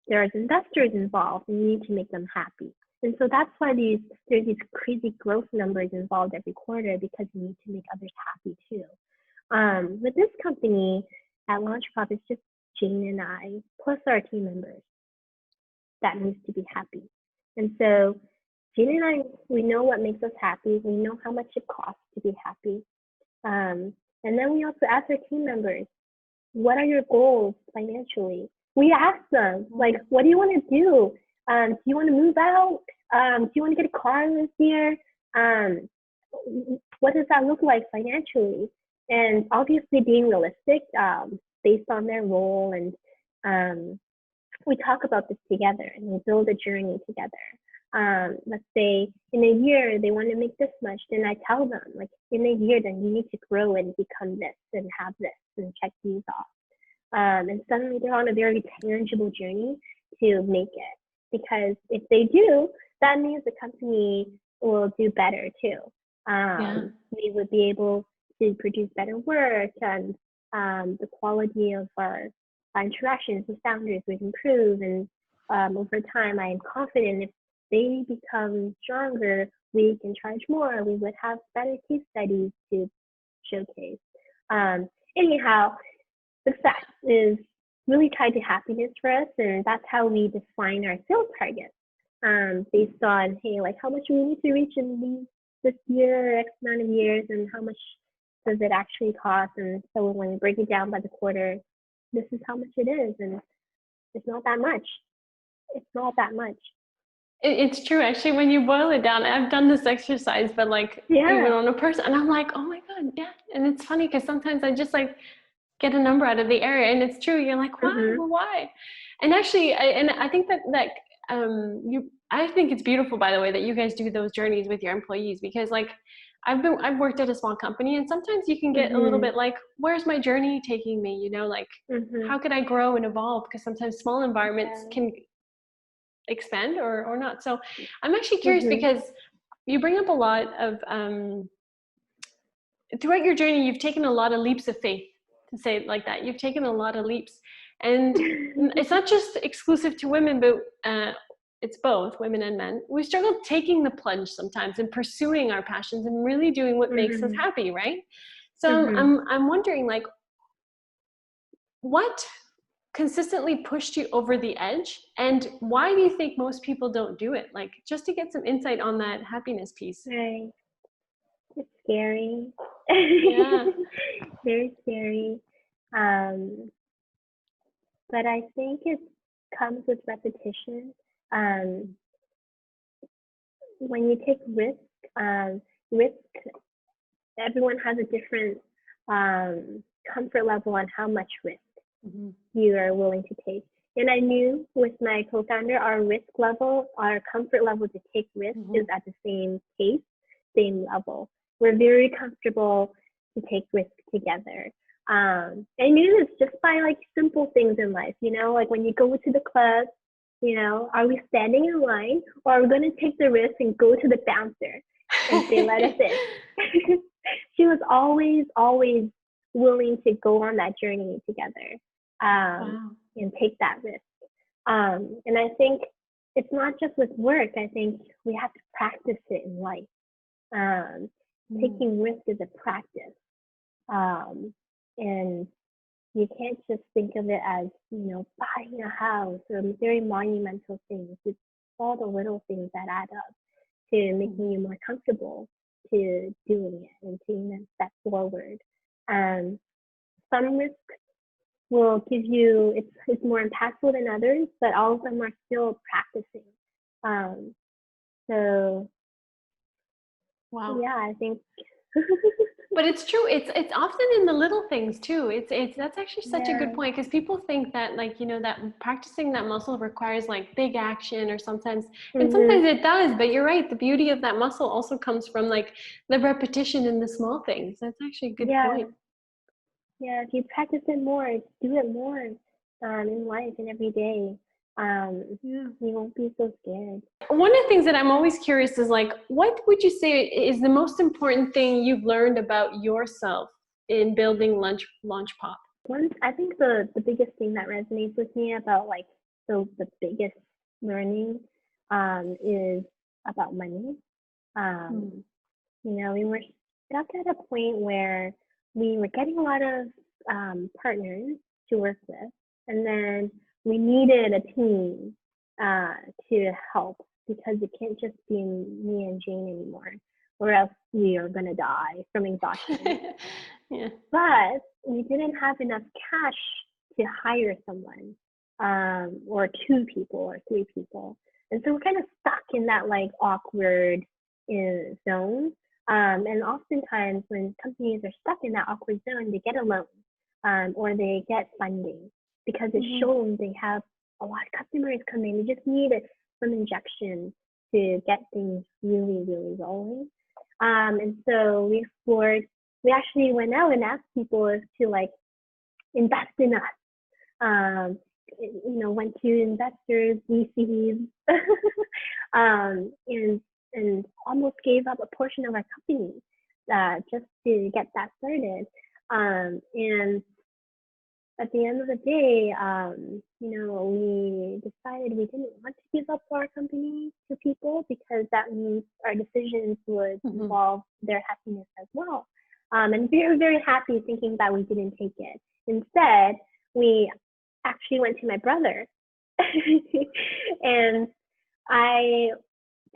S2: There's investors involved, and you need to make them happy. And so that's why there's these crazy growth numbers involved every quarter, because you need to make others happy too. With this company at LaunchPop, it's just Jane and I, plus our team members, that needs to be happy. And so Jane and I, we know what makes us happy. We know how much it costs to be happy. And then we also ask our team members, what are your goals financially? We ask them, like, what do you want to do? Do you want to move out? Do you want to get a car this year? What does that look like financially? And obviously being realistic based on their role. And we talk about this together, and we build a journey together. Let's say in a year they want to make this much, then I tell them, like, in a year then you need to grow and become this and have this and check these off. And suddenly they're on a very tangible journey to make it. Because if they do, that means the company will do better too. We would be able to produce better work, and the quality of our interactions with founders would improve. And over time, I am confident if they become stronger, we can charge more. We would have better case studies to showcase. Anyhow, success is really tied to happiness for us, and that's how we define our sales targets, based on, hey, like, how much do we need to reach in this year, X amount of years, and how much does it actually cost? And so when we break it down by the quarter, this is how much it is, and it's not that much.
S3: It's true, actually. When you boil it down, I've done this exercise, but like even on a person, and I'm like, oh my god, yeah. And it's funny because sometimes I just like get a number out of the air, and it's true. You're like, why? And actually, I think that I think it's beautiful, by the way, that you guys do those journeys with your employees, because like I've worked at a small company, and sometimes you can get a little bit like, where's my journey taking me? Like, how could I grow and evolve? Because sometimes small environments can expand or not. So I'm actually curious because you bring up a lot of throughout your journey, you've taken a lot of leaps of faith, to say it like that. You've taken a lot of leaps, and it's not just exclusive to women, but it's both women and men. We struggle taking the plunge sometimes and pursuing our passions and really doing what makes us happy, right? So I'm wondering, like, what consistently pushed you over the edge, and why do you think most people don't do it? Like, just to get some insight on that happiness piece.
S2: Right. It's scary.
S3: Yeah.
S2: Very scary. But I think it comes with repetition. When you take risk, everyone has a different comfort level on how much risk you are willing to take. And I knew with my co-founder, our risk level, our comfort level to take risk is at the same pace, same level. We're very comfortable to take risk together. I knew this just by like simple things in life, you know, like when you go to the club, you know, are we standing in line or are we going to take the risk and go to the bouncer and say, let us in? She was always willing to go on that journey together and take that risk. And I think it's not just with work. I think we have to practice it in life. Taking risk is a practice. And you can't just think of it as, you know, buying a house or very monumental things. It's all the little things that add up to making you more comfortable to doing it and taking that step forward. Some risks will give you, it's more impactful than others, but all of them are still practicing. So,
S3: wow.
S2: Yeah, I think.
S3: But it's true. It's often in the little things too. That's actually such a good point, because people think that, like, you know, that practicing that muscle requires like big action or sometimes, and sometimes it does, but you're right. The beauty of that muscle also comes from like the repetition in the small things. That's actually a good point.
S2: Yeah, if you practice it more, do it more in life and every day, you won't be so scared.
S3: One of the things that I'm always curious is like, what would you say is the most important thing you've learned about yourself in building LaunchPop?
S2: I think the biggest thing that resonates with me about like the biggest learning is about money. You know, we were stuck at a point where we were getting a lot of partners to work with, and then we needed a team to help, because it can't just be me and Jane anymore, or else we are going to die from exhaustion. But we didn't have enough cash to hire someone, or 2 people or 3 people. And so we're kind of stuck in that like awkward zone. And oftentimes when companies are stuck in that awkward zone, they get a loan or they get funding, because it's shown they have a lot of customers come in. They just need some injection to get things really, really rolling. And so we actually went out and asked people to like invest in us. You know, went to investors, VCs, and almost gave up a portion of our company just to get that started. And at the end of the day, you know, we decided we didn't want to give up our company to people, because that means our decisions would involve their happiness as well. And we were very happy thinking that we didn't take it. Instead, we actually went to my brother. And I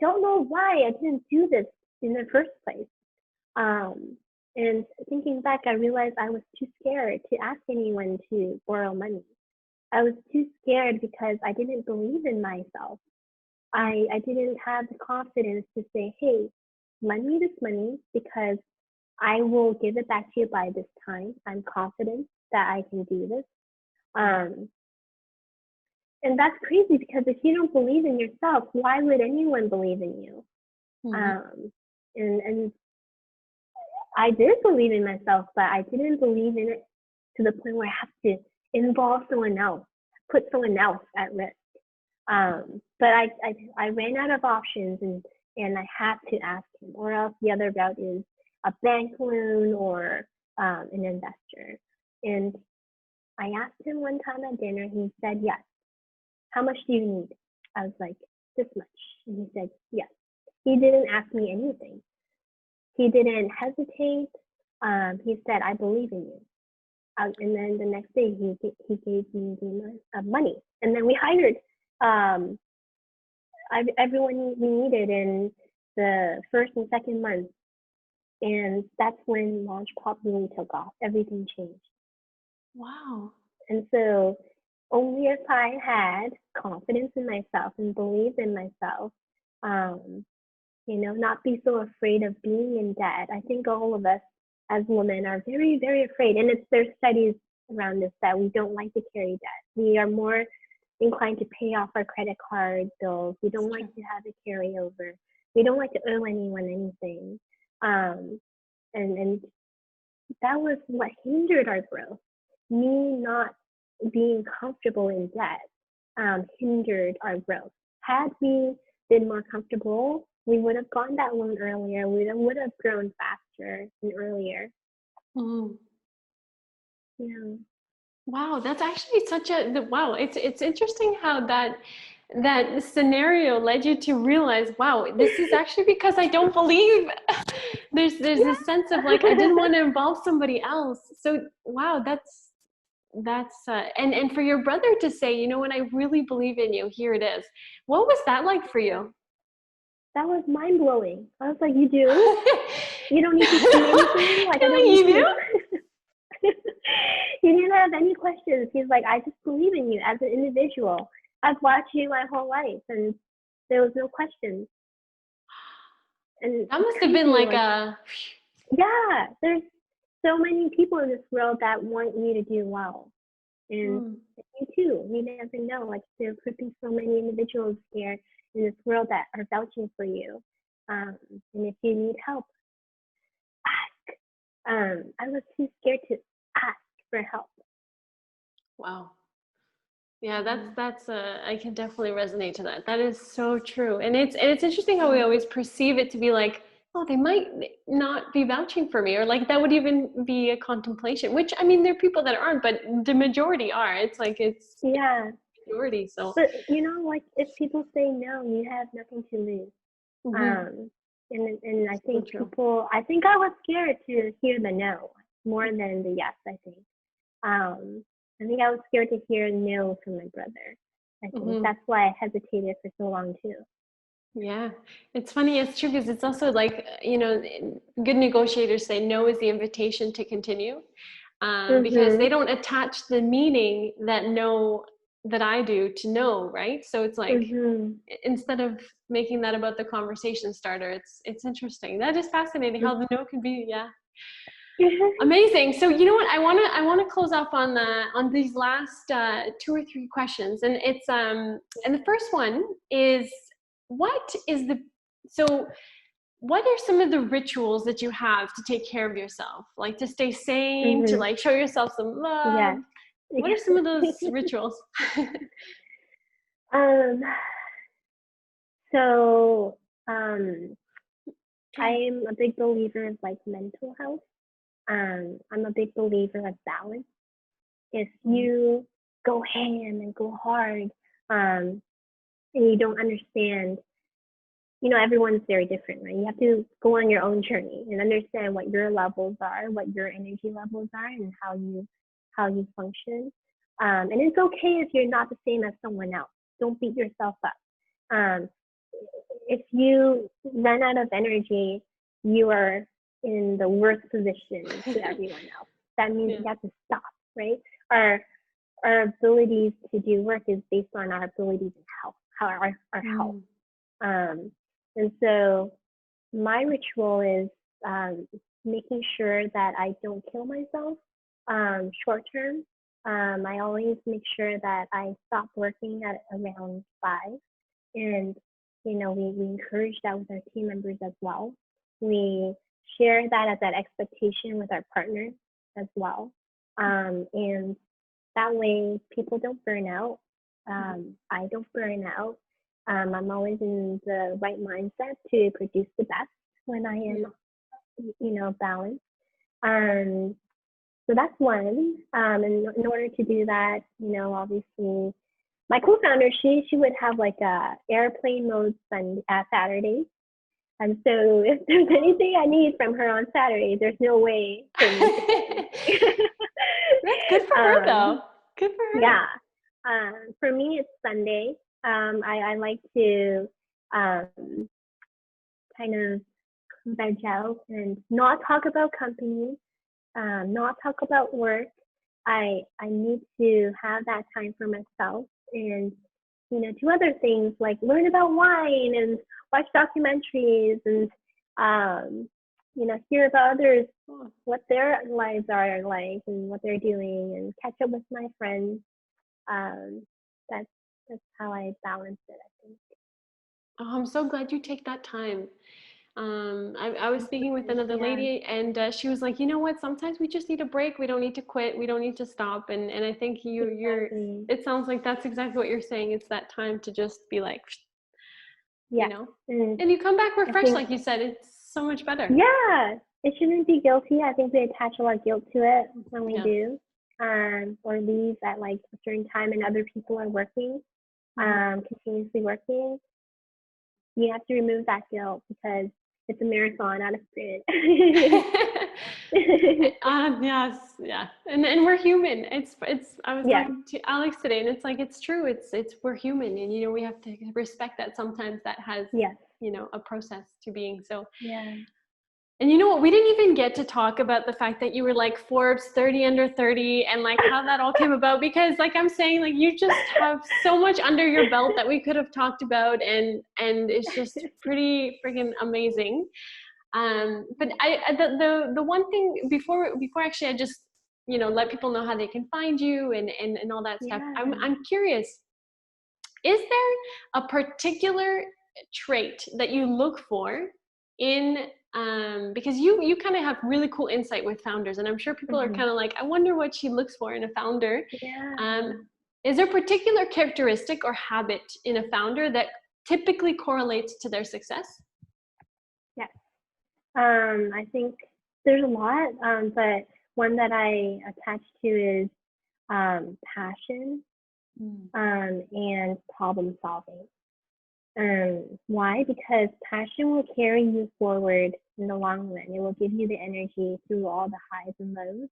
S2: don't know why I didn't do this in the first place. And thinking back, I realized I was too scared to ask anyone to borrow money. I was too scared because I didn't believe in myself. I didn't have the confidence to say, hey, lend me this money because I will give it back to you by this time. I'm confident that I can do this. And that's crazy, because if you don't believe in yourself, why would anyone believe in you? And I did believe in myself, but I didn't believe in it to the point where I have to involve someone else, put someone else at risk. But I ran out of options, and I had to ask him, or else the other route is a bank loan or an investor. And I asked him one time at dinner. He said, yes. How much do you need? I was like, this much. And he said, yes. He didn't ask me anything. He didn't hesitate. He said, I believe in you. And then the next day, he gave me the money. And then we hired everyone we needed in the first and second month. And that's when LaunchPop really took off. Everything changed.
S3: Wow.
S2: And so only if I had confidence in myself and believed in myself, you know, not be so afraid of being in debt. I think all of us as women are very, very afraid. And there's studies around this that we don't like to carry debt. We are more inclined to pay off our credit card bills. We don't like to have a carryover. We don't like to owe anyone anything. And that was what hindered our growth. Me not being comfortable in debt hindered our growth. Had we been more comfortable, we would have gotten that loan earlier. We would have grown faster and earlier.
S3: Mm-hmm.
S2: Yeah.
S3: Wow, that's actually wow. It's interesting how that scenario led you to realize, wow, this is actually because I don't believe. there's this sense of like I didn't want to involve somebody else. So wow, that's and for your brother to say, you know what, I really believe in you. Here it is. What was that like for you?
S2: That was mind blowing. I was like, you do? You don't need to do anything? Like I don't need
S3: you do?
S2: He didn't have any questions. He's like, I just believe in you as an individual. I've watched you my whole life, and there was no questions. And
S3: that must have been like a...
S2: Yeah, there's so many people in this world that want you to do well. And you too. You never know. Like there could be so many individuals here in this world that are vouching for you. And if you need help, ask. I was too scared to ask for help.
S3: Wow. Yeah, that's I can definitely resonate to that. That is so true. And it's interesting how we always perceive it to be like, oh, they might not be vouching for me, or like that would even be a contemplation, which I mean, there are people that aren't, but the majority are. It's like it's majority. So
S2: but you know, like if people say no, you have nothing to lose. And I think I think I was scared to hear the no more than the yes, I think. I think I was scared to hear no from my brother. I think that's why I hesitated for so long too.
S3: Yeah, it's funny. It's true because it's also like, you know, good negotiators say no is the invitation to continue, because they don't attach the meaning that I do to no, right? So it's like instead of making that about the conversation starter, it's interesting. That is fascinating how the no can be, amazing. So you know what, I want to close off on these last 2 or 3 questions, and it's and the first one is, what are some of the rituals that you have to take care of yourself, like to stay sane, to like show yourself some love? What are some of those rituals?
S2: So I'm a big believer of like mental health. I'm a big believer of balance. If you go ham and go hard, and you don't understand, you know, everyone's very different, right? You have to go on your own journey and understand what your levels are, what your energy levels are, and how you function. And it's okay if you're not the same as someone else. Don't beat yourself up. If you run out of energy, you are in the worst position to everyone else. That means you have to stop, right? Our abilities to do work is based on our abilities in health, our health. And so my ritual is making sure that I don't kill myself short term. I always make sure that I stop working at around 5. And, you know, we encourage that with our team members as well. We share that as that expectation with our partners as well. And that way people don't burn out. I don't burn out. I'm always in the right mindset to produce the best when I am, you know, balanced. So that's one. And in order to do that, you know, obviously, my co-founder, she would have like a airplane mode Saturdays. And so if there's anything I need from her on Saturday, there's no way for me to
S3: That's good for her though. Good for her.
S2: Yeah. For me, it's Sunday. I like to kind of veg out and not talk about companies, not talk about work. I need to have that time for myself and, you know, do other things like learn about wine and watch documentaries and, hear about others, what their lives are like and what they're doing, and catch up with my friends. Um, that's how I balance it, I think.
S3: Oh, I'm so glad you take that time. I was speaking with another lady, and she was like, you know what? Sometimes we just need a break. We don't need to quit. We don't need to stop. And I think
S2: Exactly.
S3: it sounds like that's exactly what you're saying. It's that time to just be like,
S2: Yeah.
S3: and you come back
S2: I
S3: refreshed,
S2: think,
S3: like you said. It's so much better.
S2: yeah, it shouldn't be guilty. I think we attach a lot of guilt to it when we do, or leave at like a certain time and other people are working, continuously working. You have to remove that guilt because it's a marathon, not a sprint.
S3: Yes, yeah, and we're human. It's. I was
S2: Yeah.
S3: talking to Alex today, and it's like it's true. It's we're human, and we have to respect that. Sometimes that has a process to being so.
S2: Yeah.
S3: And you know what? We didn't even get to talk about the fact that you were like Forbes 30 under 30 and like how that all came about, because like I'm saying, like you just have so much under your belt that we could have talked about, and it's just pretty freaking amazing. But the one thing before actually I just let people know how they can find you and all that stuff. I'm curious, is there a particular trait that you look for in because you kind of have really cool insight with founders, and I'm sure people are kind of like, I wonder what she looks for in a founder. Is there a particular characteristic or habit in a founder that typically correlates to their success?
S2: Yes. I think there's a lot, but one that I attach to is passion and problem solving. Why? Because passion will carry you forward in the long run. It will give you the energy through all the highs and lows.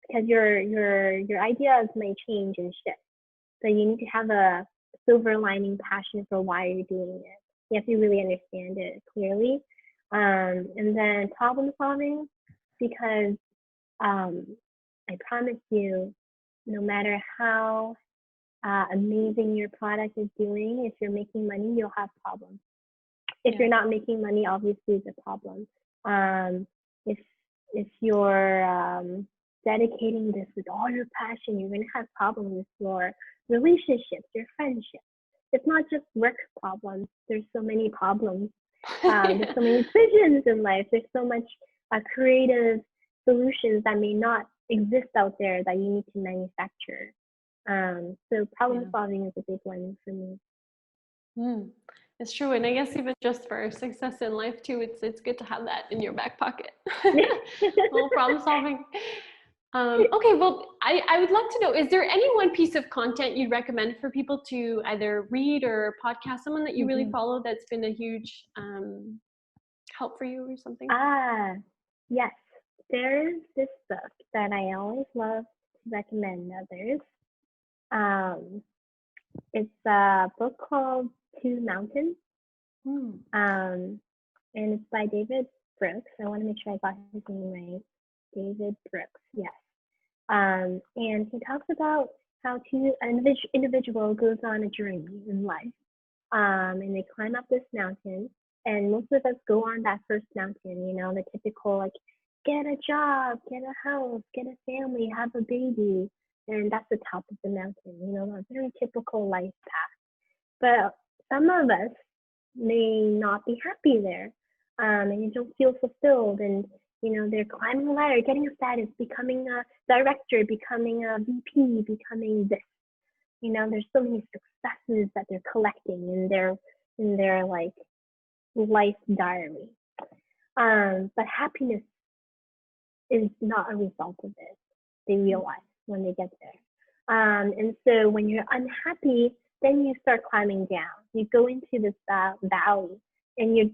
S2: Because your ideas may change and shift. So you need to have a silver lining passion for why you're doing it. You have to really understand it clearly. And then problem solving, because I promise you, no matter how amazing your product is doing, if you're making money, you'll have problems. If you're not making money, obviously it's a problem. If you're dedicating this with all your passion, you're gonna have problems with your relationships, your friendships. It's not just work problems. There's so many problems. There's so many decisions in life. There's so much creative solutions that may not exist out there that you need to manufacture. So problem solving is a big one for me.
S3: It's true, and I guess even just for success in life too, it's good to have that in your back pocket. Little problem solving. Okay, well, I would love to know, is there any one piece of content you'd recommend for people to either read or podcast, someone that you really follow that's been a huge help for you or something?
S2: Yes. There's this book that I always love to recommend others. It's a book called Two Mountains. And it's by David Brooks. I want to make sure I got his name right. David Brooks, yes. And he talks about how an individual goes on a journey in life. And they climb up this mountain. And most of us go on that first mountain, the typical, like, get a job, get a house, get a family, have a baby. And that's the top of the mountain, a very typical life path. But some of us may not be happy there, and you don't feel fulfilled, and they're climbing a ladder, getting a status, becoming a director, becoming a VP, becoming this. There's so many successes that they're collecting in their like life diary. But happiness is not a result of it. They realize when they get there. And so when you're unhappy, then you start climbing down. You go into this valley, and you're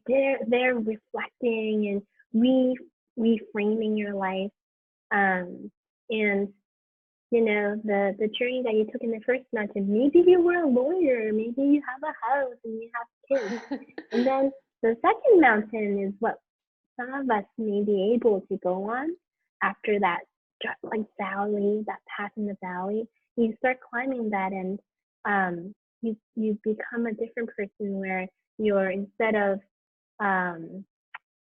S2: there reflecting and reframing your life. And the journey that you took in the first mountain, maybe you were a lawyer, maybe you have a house and you have kids. And then the second mountain is what some of us may be able to go on after that, like valley, that path in the valley. You start climbing that, and you become a different person, where you're, instead of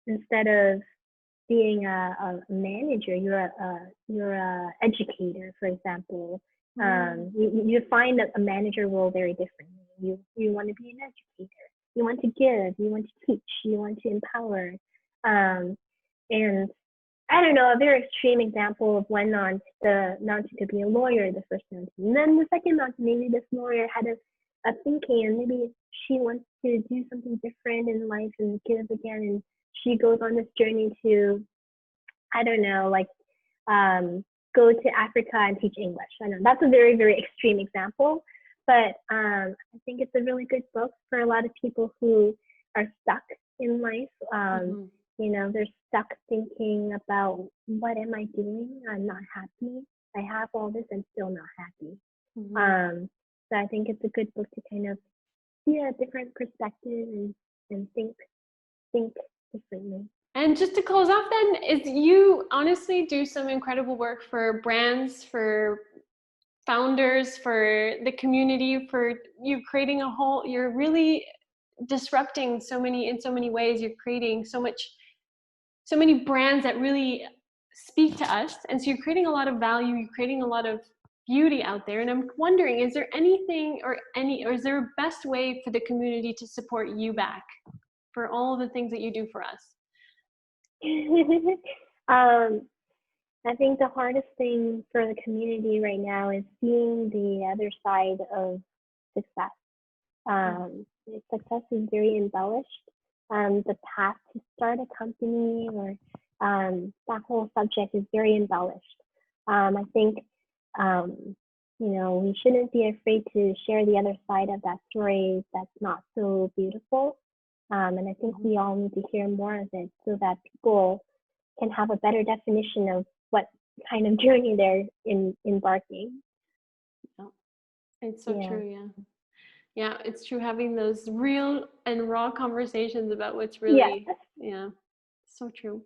S2: instead of being a manager, you're a educator, for example. You find that a manager role very differently. You want to be an educator. You want to give. You want to teach. You want to empower. And I don't know, a very extreme example of one aunt, the mountain to be a lawyer, the first mountain. And then the second mountain, maybe this lawyer had a thinking, and maybe she wants to do something different in life and give again. And she goes on this journey to, I don't know, like go to Africa and teach English. I know that's a very, very extreme example, but I think it's a really good book for a lot of people who are stuck in life. You know, they're stuck thinking about, what am I doing? I'm not happy. I have all this, I'm still not happy. So I think it's a good book to kind of see a different perspective and think differently.
S3: And just to close off then, is you honestly do some incredible work for brands, for founders, for the community, for you creating you're really disrupting in so many ways. You're creating so many brands that really speak to us. And so you're creating a lot of value, you're creating a lot of beauty out there. And I'm wondering, is there anything or is there a best way for the community to support you back for all the things that you do for us?
S2: I think the hardest thing for the community right now is seeing the other side of success. Success is very embellished. The path to start a company or that whole subject is very embellished. I think, you know, we shouldn't be afraid to share the other side of that story that's not so beautiful. And I think we all need to hear more of it so that people can have a better definition of what kind of journey they're embarking.
S3: Yeah. It's so true, yeah, it's true, having those real and raw conversations about what's really, so true.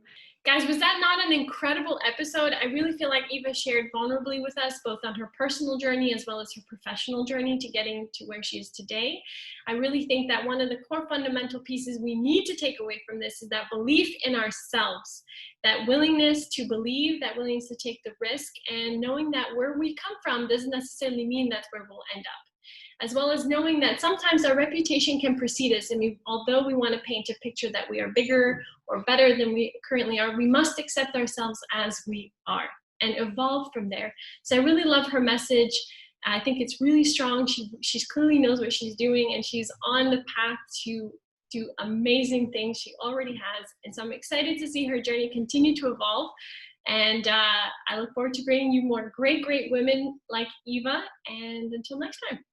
S1: Guys, was that not an incredible episode? I really feel like Eva shared vulnerably with us, both on her personal journey as well as her professional journey to getting to where she is today. I really think that one of the core fundamental pieces we need to take away from this is that belief in ourselves, that willingness to believe, that willingness to take the risk, and knowing that where we come from doesn't necessarily mean that's where we'll end up. As well as knowing that sometimes our reputation can precede us, and although we want to paint a picture that we are bigger or better than we currently are, we must accept ourselves as we are and evolve from there. So I really love her message. I think it's really strong. She clearly knows what she's doing, and she's on the path to do amazing things. She already has, and so I'm excited to see her journey continue to evolve. And I look forward to bringing you more great women like Eva. And until next time.